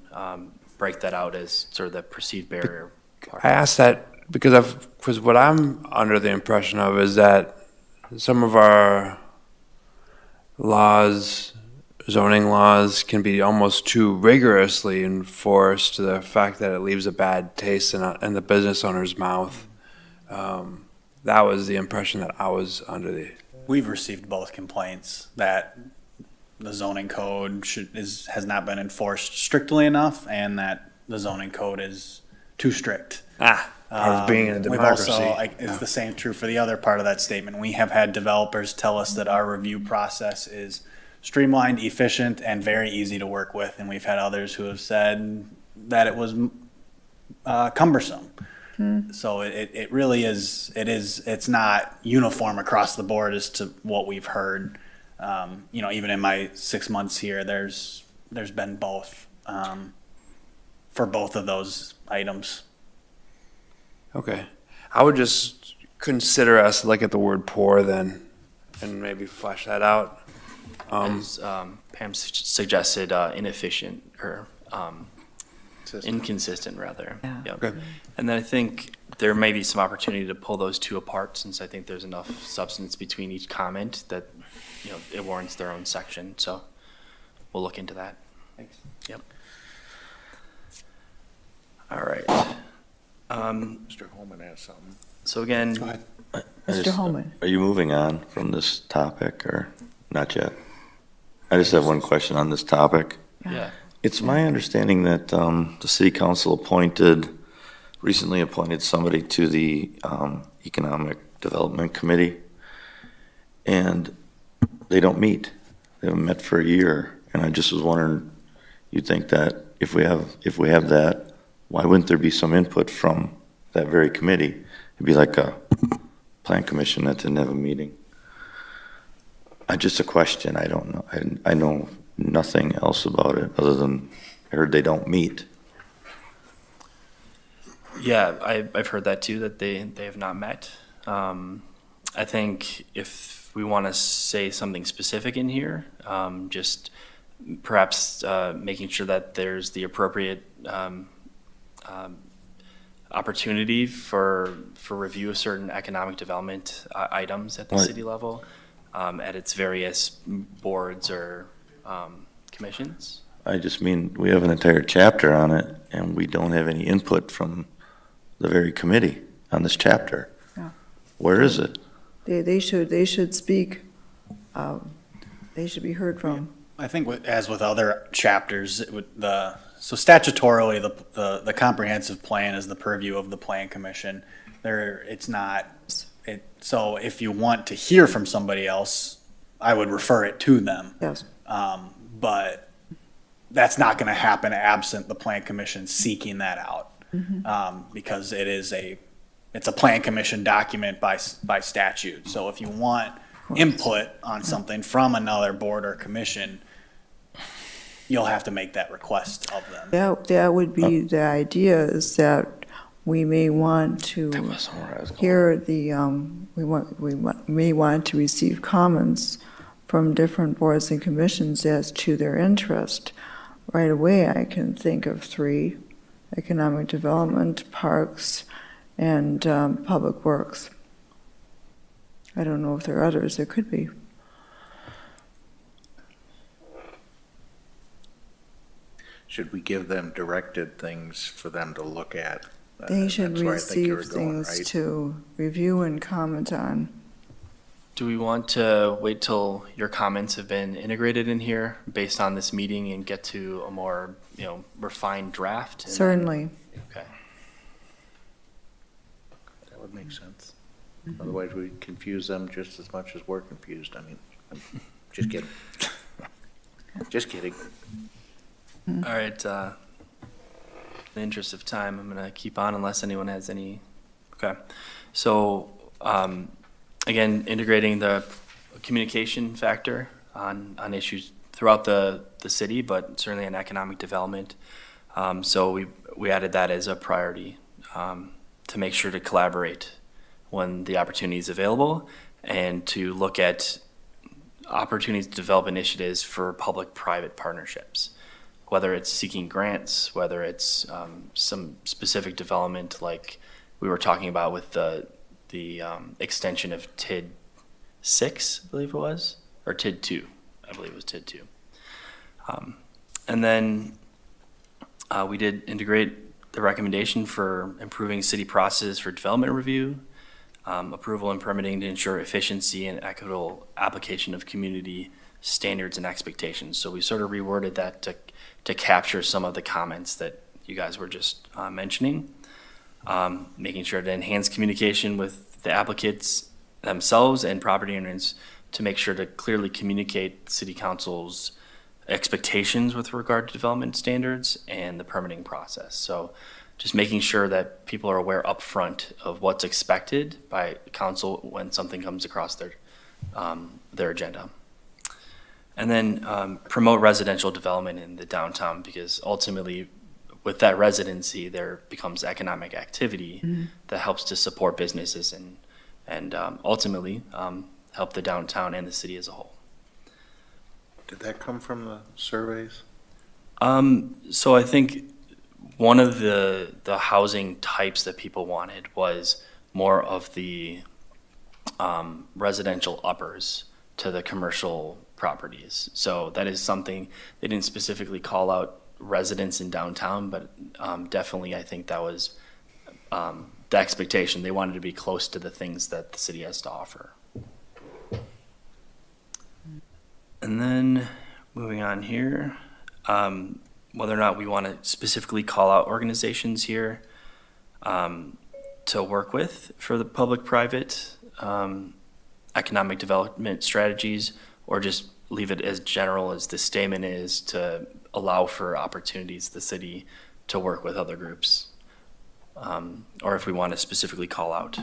Speaker 7: break that out as sort of the perceived barrier part.
Speaker 10: I asked that because what I'm under the impression of is that some of our laws zoning laws can be almost too rigorously enforced to the fact that it leaves a bad taste in the business owner's mouth. That was the impression that I was under the.
Speaker 9: We've received both complaints that the zoning code has not been enforced strictly enough, and that the zoning code is too strict.
Speaker 10: Part of being in a
Speaker 9: We've also,
Speaker 10: democracy.
Speaker 9: it's the same true for the other part of that statement. We have had developers tell us that our review process is streamlined, efficient, and very easy to work with, and we've had others who have said that it was cumbersome. So it really is, it's not uniform across the board as to what we've heard. Even in my 6 months here, there's been both, for both of those items.
Speaker 10: Okay. I would just consider us look at the word poor then and maybe flesh that out.
Speaker 7: As Pam suggested, inefficient or inconsistent rather.
Speaker 1: Yeah.
Speaker 7: Yep.
Speaker 10: Okay.
Speaker 7: And then I think there may be some opportunity to pull those two apart, since I think there's enough substance between each comment that, it warrants their own section. So we'll look into that.
Speaker 9: Thanks.
Speaker 7: Yep. All right.
Speaker 5: Mr. Holman has something.
Speaker 7: So again,
Speaker 1: Mr. Holman.
Speaker 4: Are you moving on from this topic or not yet? I just have one question on this topic.
Speaker 7: yeah,
Speaker 4: It's my understanding that the city council recently appointed somebody to the Economic Development Committee, and they don't meet. They haven't met for a year, and I just was wondering, you think that if we have that, why wouldn't there be some input from that very committee? It'd be like a plan commission that didn't have a meeting. Just a question, I don't know. I know nothing else about it other than I heard they don't meet.
Speaker 7: yeah, I've heard that too, that they have not met. I think if we want to say something specific in here, just perhaps making sure that there's the appropriate opportunity for review of certain economic development items at the
Speaker 4: Right.
Speaker 7: city level, at its various boards or commissions.
Speaker 4: I just mean, we have an entire chapter on it, and we don't have any input from the very committee on this chapter.
Speaker 1: Yeah.
Speaker 4: Where is it?
Speaker 1: They should speak. They should be heard from.
Speaker 9: I think as with other chapters, so statutorily, the comprehensive plan is the purview of the plan commission. So if you want to hear from somebody else, I would refer it to them.
Speaker 1: Yes.
Speaker 9: But that's not going to happen absent the plan commission seeking that out. Because it's a plan commission document by statute. So if you want input on something from another board or commission, you'll have to make that request of them.
Speaker 1: That would be the idea, is that we may want to hear we may want to receive comments from different boards and commissions as to their interest. Right away, I can think of 3: economic development, parks, and public works. I don't know if there are others. There could be.
Speaker 5: Should we give them directed things for them to look at?
Speaker 1: They should
Speaker 5: That's where I think you were
Speaker 1: receive
Speaker 5: going,
Speaker 1: things
Speaker 5: right?
Speaker 1: to review and comment on.
Speaker 7: Do we want to wait till your comments have been integrated in here based on this meeting and get to a more, refined draft? And then-
Speaker 1: Certainly.
Speaker 7: Okay.
Speaker 5: That would make sense. Otherwise, we confuse them just as much as we're confused. I mean, just kidding. Just kidding.
Speaker 7: All right, in the interest of time, I'm gonna keep on unless anyone has any, okay. So, again, integrating the communication factor on issues throughout the city, but certainly in economic development. So we added that as a priority, to make sure to collaborate when the opportunity is available, and to look at opportunities to develop initiatives for public-private partnerships, whether it's seeking grants, whether it's some specific development like we were talking about with the extension of TID 6, I believe it was, or TID 2, I believe it was TID 2. And then we did integrate the recommendation for improving city process for development review, approval and permitting to ensure efficiency and equitable application of community standards and expectations. So we sort of reworded that to capture some of the comments that you guys were just mentioning, making sure to enhance communication with the applicants themselves and property owners to make sure to clearly communicate city council's expectations with regard to development standards and the permitting process. So just making sure that people are aware upfront of what's expected by council when something comes across their agenda. And then promote residential development in the downtown, because ultimately with that residency, there becomes economic activity that helps to support businesses and ultimately help the downtown and the city as a whole.
Speaker 5: Did that come from the surveys?
Speaker 7: So I think one of the housing types that people wanted was more of the residential uppers to the commercial properties. So that is something, they didn't specifically call out residents in downtown, but definitely I think that was the expectation. They wanted to be close to the things that the city has to offer. And then moving on here, whether or not we want to specifically call out organizations here to work with for the public-private economic development strategies, or just leave it as general as the statement is to allow for opportunities the city to work with other groups, or if we want to specifically call out.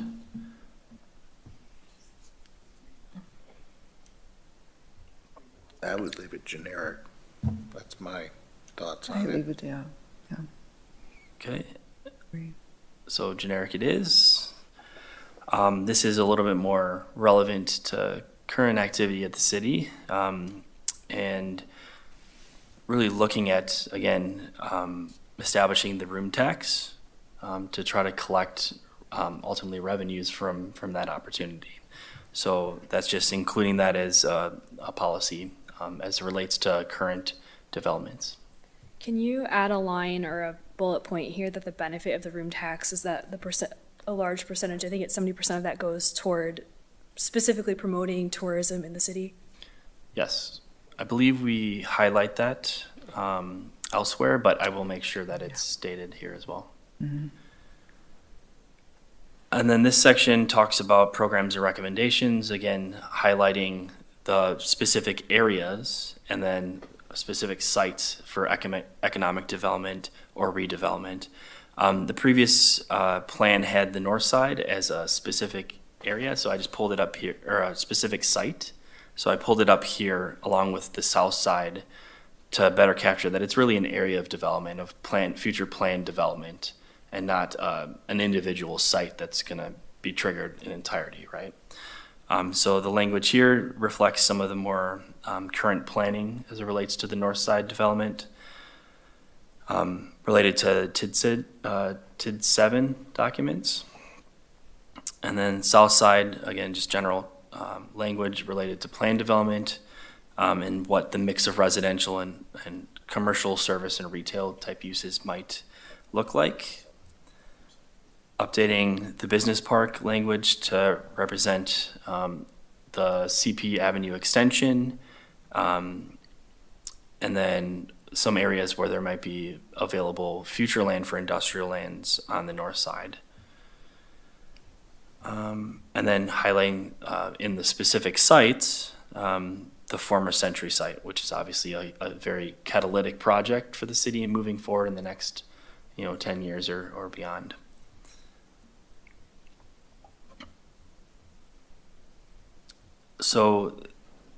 Speaker 5: I would leave it generic. That's my thoughts
Speaker 1: I
Speaker 5: on it.
Speaker 1: leave it, yeah.
Speaker 7: Okay,
Speaker 1: Agree.
Speaker 7: so generic it is. This is a little bit more relevant to current activity at the city, and really looking at, again, establishing the room tax to try to collect ultimately revenues from that opportunity. So that's just including that as a policy as it relates to current developments.
Speaker 2: Can you add a line or a bullet point here that the benefit of the room tax is that a large percentage, I think it's 70% of that goes toward specifically promoting tourism in the city?
Speaker 7: Yes, I believe we highlight that elsewhere, but I will make sure that it's stated here as well.
Speaker 1: Mm-hmm.
Speaker 7: And then this section talks about programs and recommendations, again, highlighting the specific areas and then specific sites for economic development or redevelopment. The previous plan had the north side as a specific area, so I just pulled it up here, or a specific site. So I pulled it up here along with the south side to better capture that it's really an area of development, of future planned development, and not an individual site that's gonna be triggered in entirety, right? So the language here reflects some of the more current planning as it relates to the north side development related to TID 7 documents. And then south side, again, just general language related to plan development and what the mix of residential and commercial service and retail type uses might look like. Updating the business park language to represent the CP Avenue extension, and then some areas where there might be available future land for industrial lands on the north side. And then highlighting in the specific sites, the former Century site, which is obviously a very catalytic project for the city moving forward in the next 10 years or beyond. So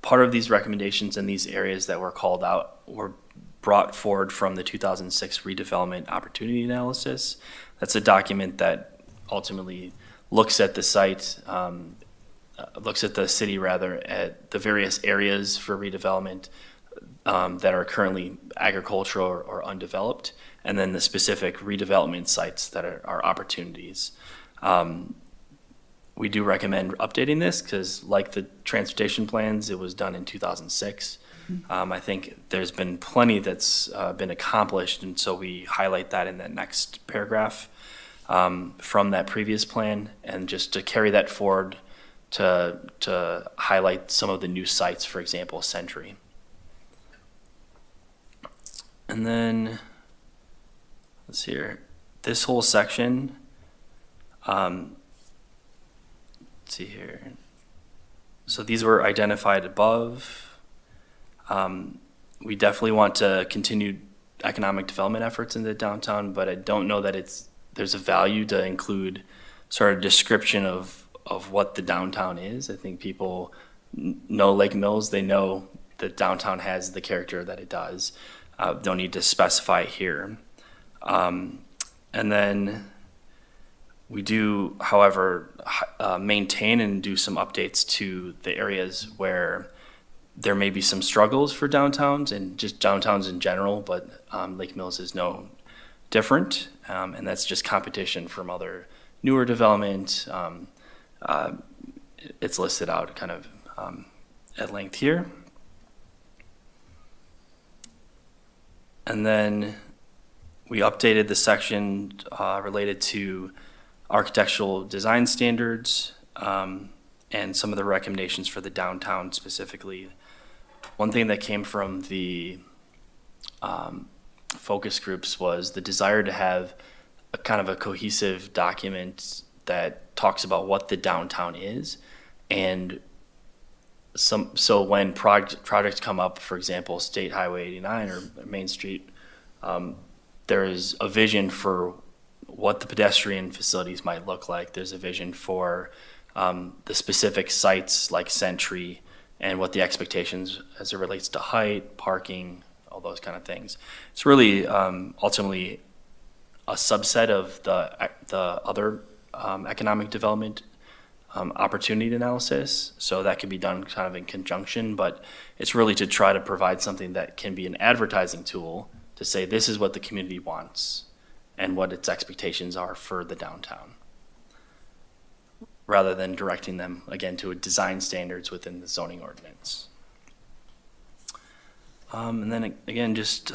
Speaker 7: part of these recommendations in these areas that were called out were brought forward from the 2006 redevelopment opportunity analysis. That's a document that ultimately looks at the site, looks at the city rather, at the various areas for redevelopment that are currently agricultural or undeveloped, and then the specific redevelopment sites that are opportunities. We do recommend updating this because, like the transportation plans, it was done in 2006. I think there's been plenty that's been accomplished, and so we highlight that in that next paragraph from that previous plan, and just to carry that forward to highlight some of the new sites, for example, Century. And then, let's see here, this whole section, let's see here. So these were identified above. We definitely want to continue economic development efforts in the downtown, but I don't know that there's a value to include sort of description of what the downtown is. I think people know Lake Mills, they know that downtown has the character that it does. Don't need to specify it here. And then we do, however, maintain and do some updates to the areas where there may be some struggles for downtowns and just downtowns in general, but Lake Mills is no different, and that's just competition from other newer development. It's listed out kind of at length here. And then we updated the section related to architectural design standards and some of the recommendations for the downtown specifically. One thing that came from the focus groups was the desire to have a kind of a cohesive document that talks about what the downtown is. And so when projects come up, for example, State Highway 89 or Main Street, there is a vision for what the pedestrian facilities might look like. There's a vision for the specific sites like Century and what the expectations as it relates to height, parking, all those kind of things. It's really ultimately a subset of the other economic development opportunity analysis. So that can be done kind of in conjunction, but it's really to try to provide something that can be an advertising tool to say this is what the community wants and what its expectations are for the downtown, rather than directing them, again, to a design standards within the zoning ordinance. And then again, just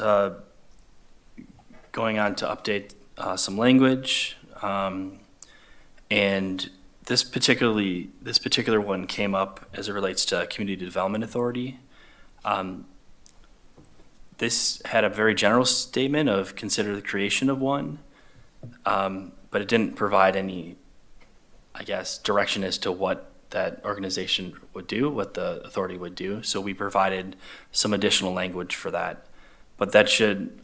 Speaker 7: going on to update some language. And this particular one came up as it relates to Community Development Authority. This had a very general statement of consider the creation of one, but it didn't provide any, I guess, direction as to what that organization would do, what the authority would do. So we provided some additional language for that. But that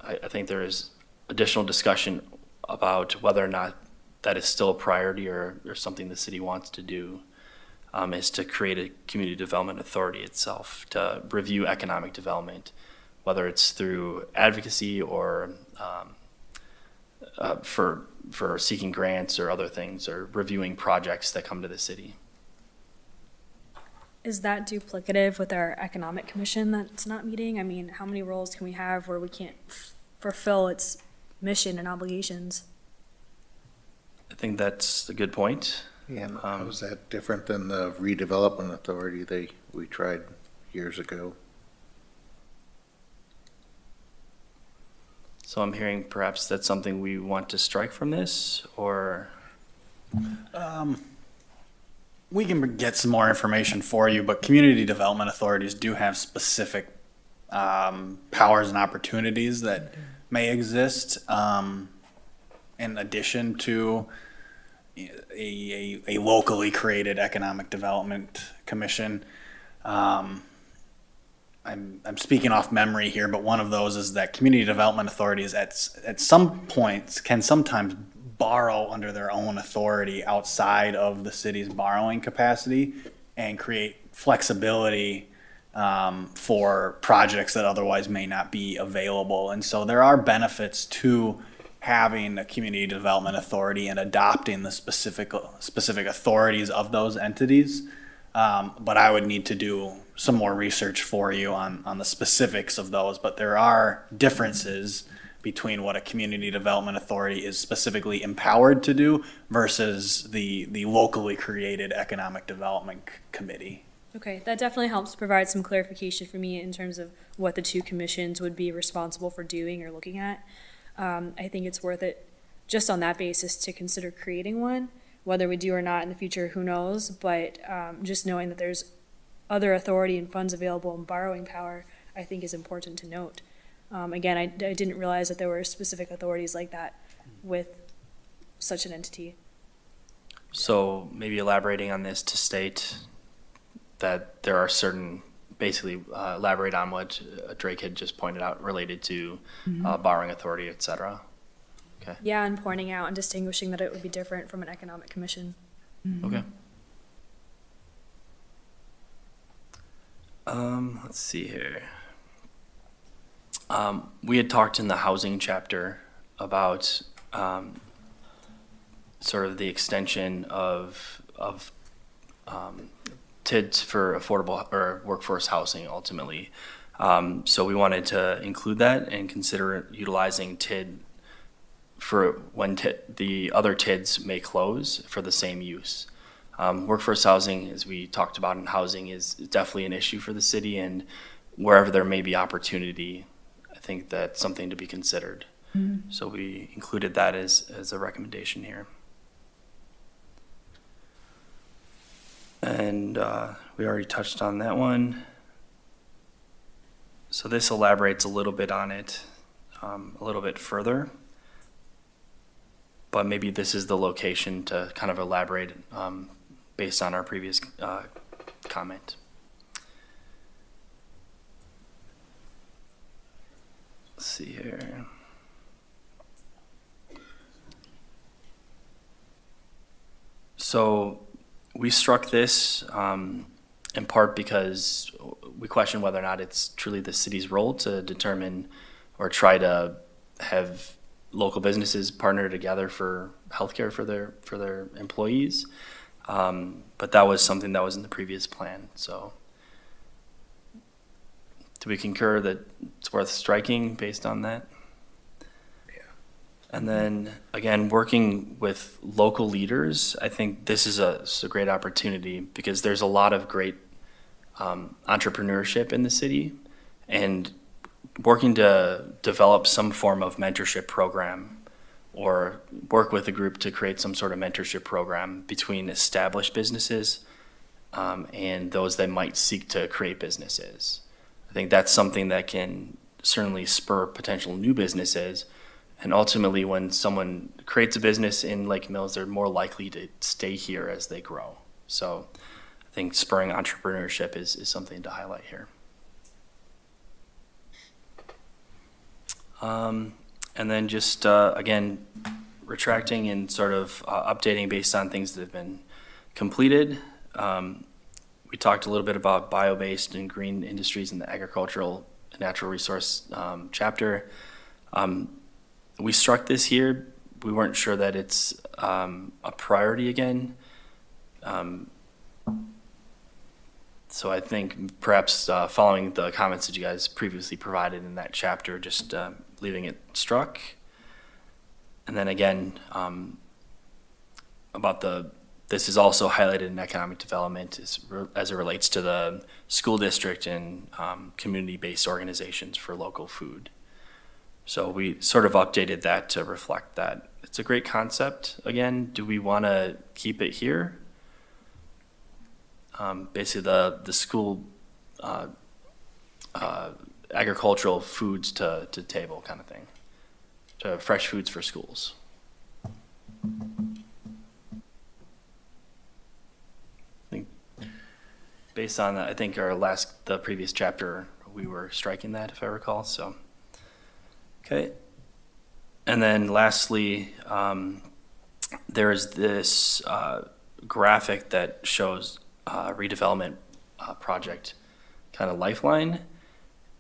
Speaker 7: I think there is additional discussion about whether or not that is still a priority or something the city wants to do, is to create a community development authority itself to review economic development, whether it's through advocacy or for seeking grants or other things, or reviewing projects that come to the city.
Speaker 2: Is that duplicative with our economic commission that's not meeting? I mean, how many roles can we have where we can't fulfill its mission and obligations?
Speaker 7: I think that's a good point.
Speaker 5: Yeah, how is that different than the redevelopment authority we tried years ago?
Speaker 7: So I'm hearing perhaps that's something we want to strike from this, or?
Speaker 9: We can get some more information for you, but community development authorities do have specific powers and opportunities that may exist in addition to a locally created economic development commission. I'm speaking off memory here, but one of those is that community development authorities at some points can sometimes borrow under their own authority outside of the city's borrowing capacity and create flexibility for projects that otherwise may not be available. And so there are benefits to having a community development authority and adopting the specific authorities of those entities. But I would need to do some more research for you on the specifics of those. But there are differences between what a community development authority is specifically empowered to do versus the locally created economic development committee.
Speaker 2: Okay, that definitely helps provide some clarification for me in terms of what the two commissions would be responsible for doing or looking at. I think it's worth it, just on that basis, to consider creating one. Whether we do or not in the future, who knows? But just knowing that there's other authority and funds available and borrowing power, I think is important to note. Again, I didn't realize that there were specific authorities like that with such an entity.
Speaker 7: So maybe elaborating on this to state that there are certain, basically elaborate on what Drake had just pointed out related to borrowing authority, et cetera. Okay.
Speaker 2: Yeah, and pointing out and distinguishing that it would be different from an economic commission.
Speaker 7: Okay. Let's see here. We had talked in the housing chapter about sort of the extension of TIDs for affordable or workforce housing ultimately. So we wanted to include that and consider utilizing TID for when the other TIDs may close for the same use. Workforce housing, as we talked about in housing, is definitely an issue for the city, and wherever there may be opportunity, I think that's something to be considered. So we included that as a recommendation here. And we already touched on that one. So this elaborates a little bit on it, a little bit further. But maybe this is the location to kind of elaborate based on our previous comment. Let's see here. So we struck this in part because we question whether or not it's truly the city's role to determine or try to have local businesses partner together for healthcare for their employees. But that was something that was in the previous plan. So do we concur that it's worth striking based on that?
Speaker 5: Yeah.
Speaker 7: And then again, working with local leaders, I think this is a great opportunity because there's a lot of great entrepreneurship in the city, and working to develop some form of mentorship program or work with a group to create some sort of mentorship program between established businesses and those that might seek to create businesses. I think that's something that can certainly spur potential new businesses. And ultimately, when someone creates a business in Lake Mills, they're more likely to stay here as they grow. So I think spurring entrepreneurship is something to highlight here. And then just, again, retracting and sort of updating based on things that have been completed. We talked a little bit about bio-based and green industries in the agricultural and natural resource chapter. We struck this here. We weren't sure that it's a priority again. So I think perhaps following the comments that you guys previously provided in that chapter, just leaving it struck. And then again, about this is also highlighted in economic development as it relates to the school district and community-based organizations for local food. So we sort of updated that to reflect that. It's a great concept. Again, do we want to keep it here? Basically the school agricultural foods to table kind of thing, to fresh foods for schools. I think based on that, I think the previous chapter, we were striking that if I recall, so. Okay. And then lastly, there's this graphic that shows redevelopment project kind of lifeline,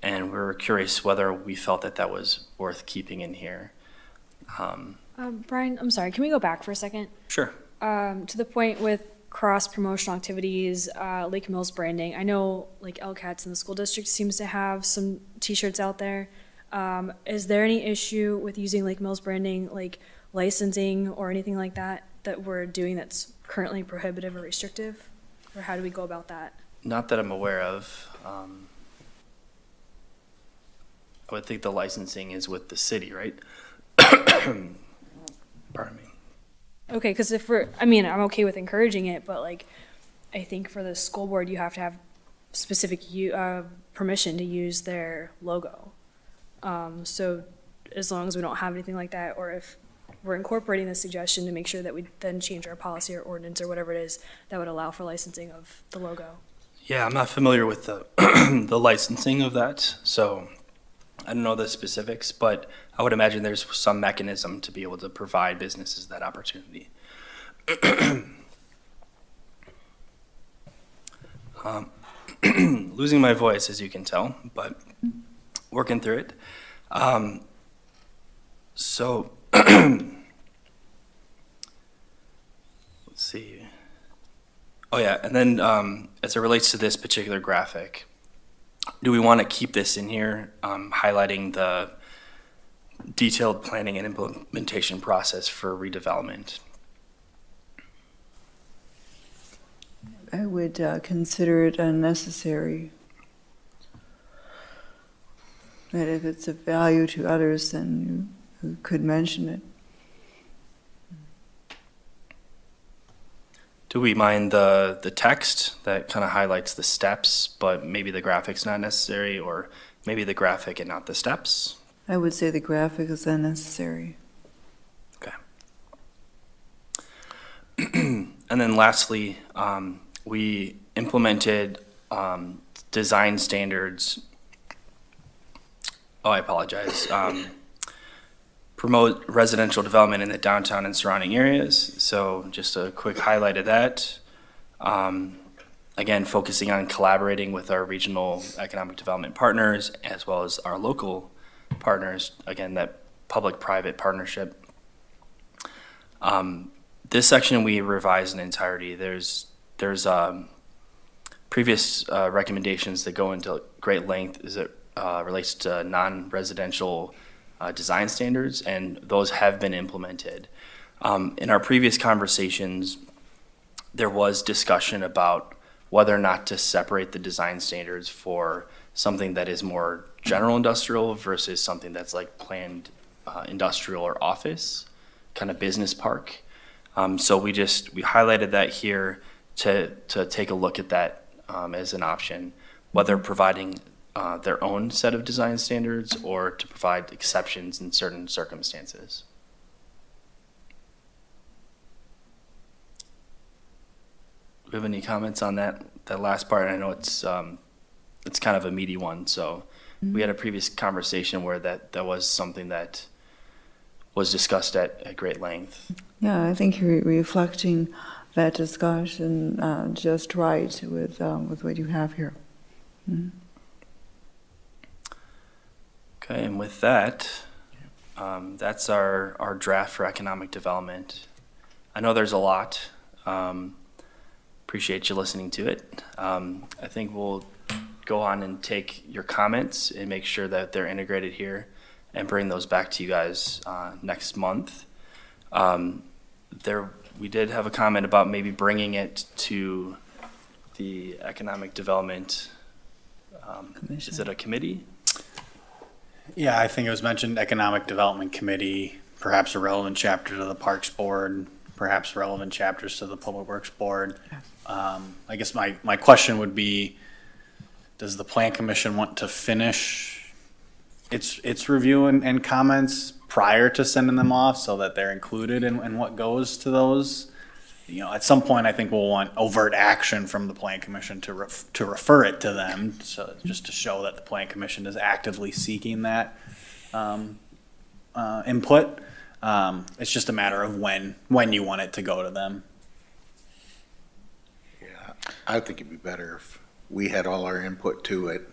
Speaker 7: and we were curious whether we felt that was worth keeping in here.
Speaker 2: Brian, I'm sorry, can we go back for a second?
Speaker 7: Sure.
Speaker 2: To the point with cross-promotional activities, Lake Mills branding. I know like LCATS in the school district seems to have some t-shirts out there. Is there any issue with using Lake Mills branding, like licensing or anything like that we're doing that's currently prohibitive or restrictive? Or how do we go about that?
Speaker 7: Not that I'm aware of. I would think the licensing is with the city, right? Pardon me.
Speaker 2: Okay, because if we're, I mean, I'm okay with encouraging it, but like, I think for the school board, you have to have specific permission to use their logo. So as long as we don't have anything like that, or if we're incorporating the suggestion to make sure that we then change our policy or ordinance or whatever it is that would allow for licensing of the logo.
Speaker 7: Yeah, I'm not familiar with the the licensing of that, so I don't know the specifics, but I would imagine there's some mechanism to be able to provide businesses that opportunity. Losing my voice, as you can tell, but working through it. So, let's see. Oh yeah, and then as it relates to this particular graphic, do we want to keep this in here, highlighting the detailed planning and implementation process for redevelopment?
Speaker 1: I would consider it unnecessary. That if it's of value to others, then you could mention it.
Speaker 7: Do we mind the text that kind of highlights the steps, but maybe the graphic's not necessary, or maybe the graphic and not the steps?
Speaker 1: I would say the graphic is unnecessary.
Speaker 7: Okay. And then lastly, we implemented design standards. Oh, I apologize. Promote residential development in the downtown and surrounding areas. So just a quick highlight of that. Again, focusing on collaborating with our regional economic development partners as well as our local partners. Again, that public-private partnership. This section we revised in entirety. There's previous recommendations that go into great length as it relates to non-residential design standards, and those have been implemented. In our previous conversations, there was discussion about whether or not to separate the design standards for something that is more general industrial versus something that's like planned industrial or office, kind of business park. So we highlighted that here to take a look at that as an option, whether providing their own set of design standards or to provide exceptions in certain circumstances. Do we have any comments on that last part? I know it's kind of a meaty one, so we had a previous conversation where that was something that was discussed at great length.
Speaker 1: Yeah, I think you're reflecting that discussion just right with what you have here. Mm-hmm.
Speaker 7: Okay, and with that, that's our draft for economic development. I know there's a lot. Appreciate you listening to it. I think we'll go on and take your comments and make sure that they're integrated here and bring those back to you guys next month. We did have a comment about maybe bringing it to the economic development. Is it a committee?
Speaker 9: Yeah, I think it was mentioned Economic Development Committee, perhaps a relevant chapter to the Parks Board, perhaps relevant chapters to the Public Works Board. I guess my question would be, does the Plan Commission want to finish its review and comments prior to sending them off so that they're included in what goes to those? You know, at some point, I think we'll want overt action from the Plan Commission to refer it to them, so just to show that the Plan Commission is actively seeking that input. It's just a matter of when you want it to go to them.
Speaker 5: Yeah, I think it'd be better if we had all our input to it.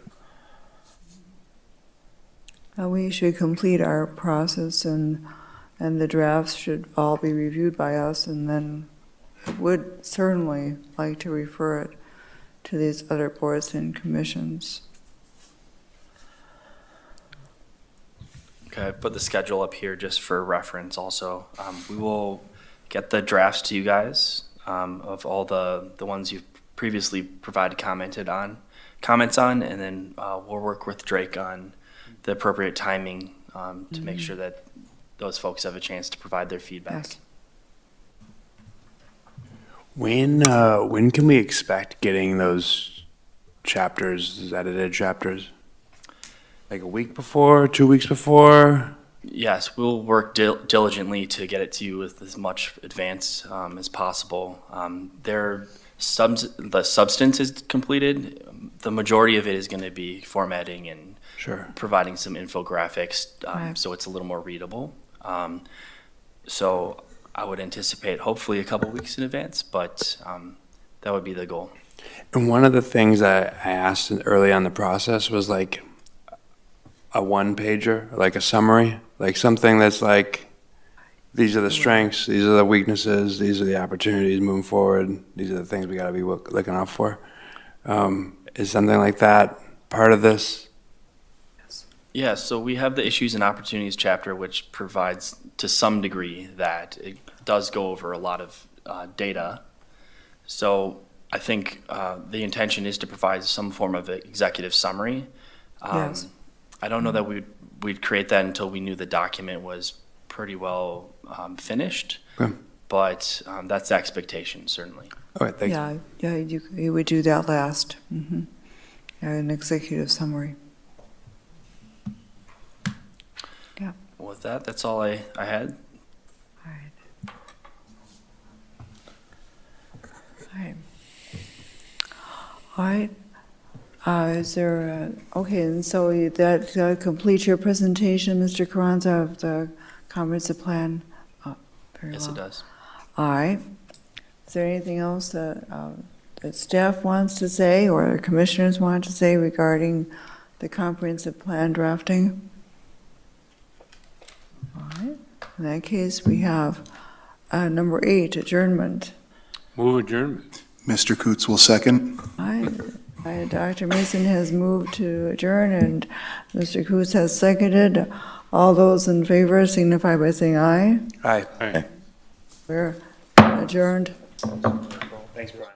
Speaker 1: We should complete our process, and the drafts should all be reviewed by us, and then would certainly like to refer it to these other boards and commissions.
Speaker 7: Okay, I've put the schedule up here just for reference also. We will get the drafts to you guys of all the ones you've previously provided comments on, and then we'll work with Drake on the appropriate timing to make sure that those folks have a chance to provide their feedback.
Speaker 1: Yes.
Speaker 10: When can we expect getting those chapters, edited chapters? Like a week before, 2 weeks before?
Speaker 7: Yes, we'll work diligently to get it to you with as much advance as possible. The substance is completed. The majority of it is going to be formatting and
Speaker 10: Sure.
Speaker 7: providing some infographics,
Speaker 1: Right.
Speaker 7: so it's a little more readable. So I would anticipate hopefully a couple weeks in advance, but that would be the goal.
Speaker 10: And one of the things I asked early on in the process was like a one-pager, like a summary, like something that's like, these are the strengths, these are the weaknesses, these are the opportunities moving forward, these are the things we got to be looking out for. Is something like that part of this?
Speaker 7: Yeah, so we have the issues and opportunities chapter, which provides to some degree that it does go over a lot of data. So I think the intention is to provide some form of executive summary.
Speaker 1: Yes.
Speaker 7: I don't know that we'd create that until we knew the document was pretty well finished,
Speaker 10: Okay.
Speaker 7: but that's the expectation, certainly.
Speaker 10: All right, thanks.
Speaker 1: Yeah, you would do that last. An executive summary.
Speaker 7: With that, that's all I had.
Speaker 1: All right. All right. Is there, okay, and so that completes your presentation, Mr. Carranza, of the comprehensive plan? Very
Speaker 7: Yes,
Speaker 1: well.
Speaker 7: it does.
Speaker 1: All right. Is there anything else that staff wants to say or the commissioners want to say regarding the comprehensive plan drafting? All right. In that case, we have number 8, adjournment.
Speaker 8: Move adjournment.
Speaker 11: Mr. Coots will second.
Speaker 1: All right. Dr. Mason has moved to adjourn, and Mr. Coots has seconded. All those in favor signify by saying aye.
Speaker 10: Aye.
Speaker 8: Aye.
Speaker 1: We're adjourned.
Speaker 10: Thanks, Brian.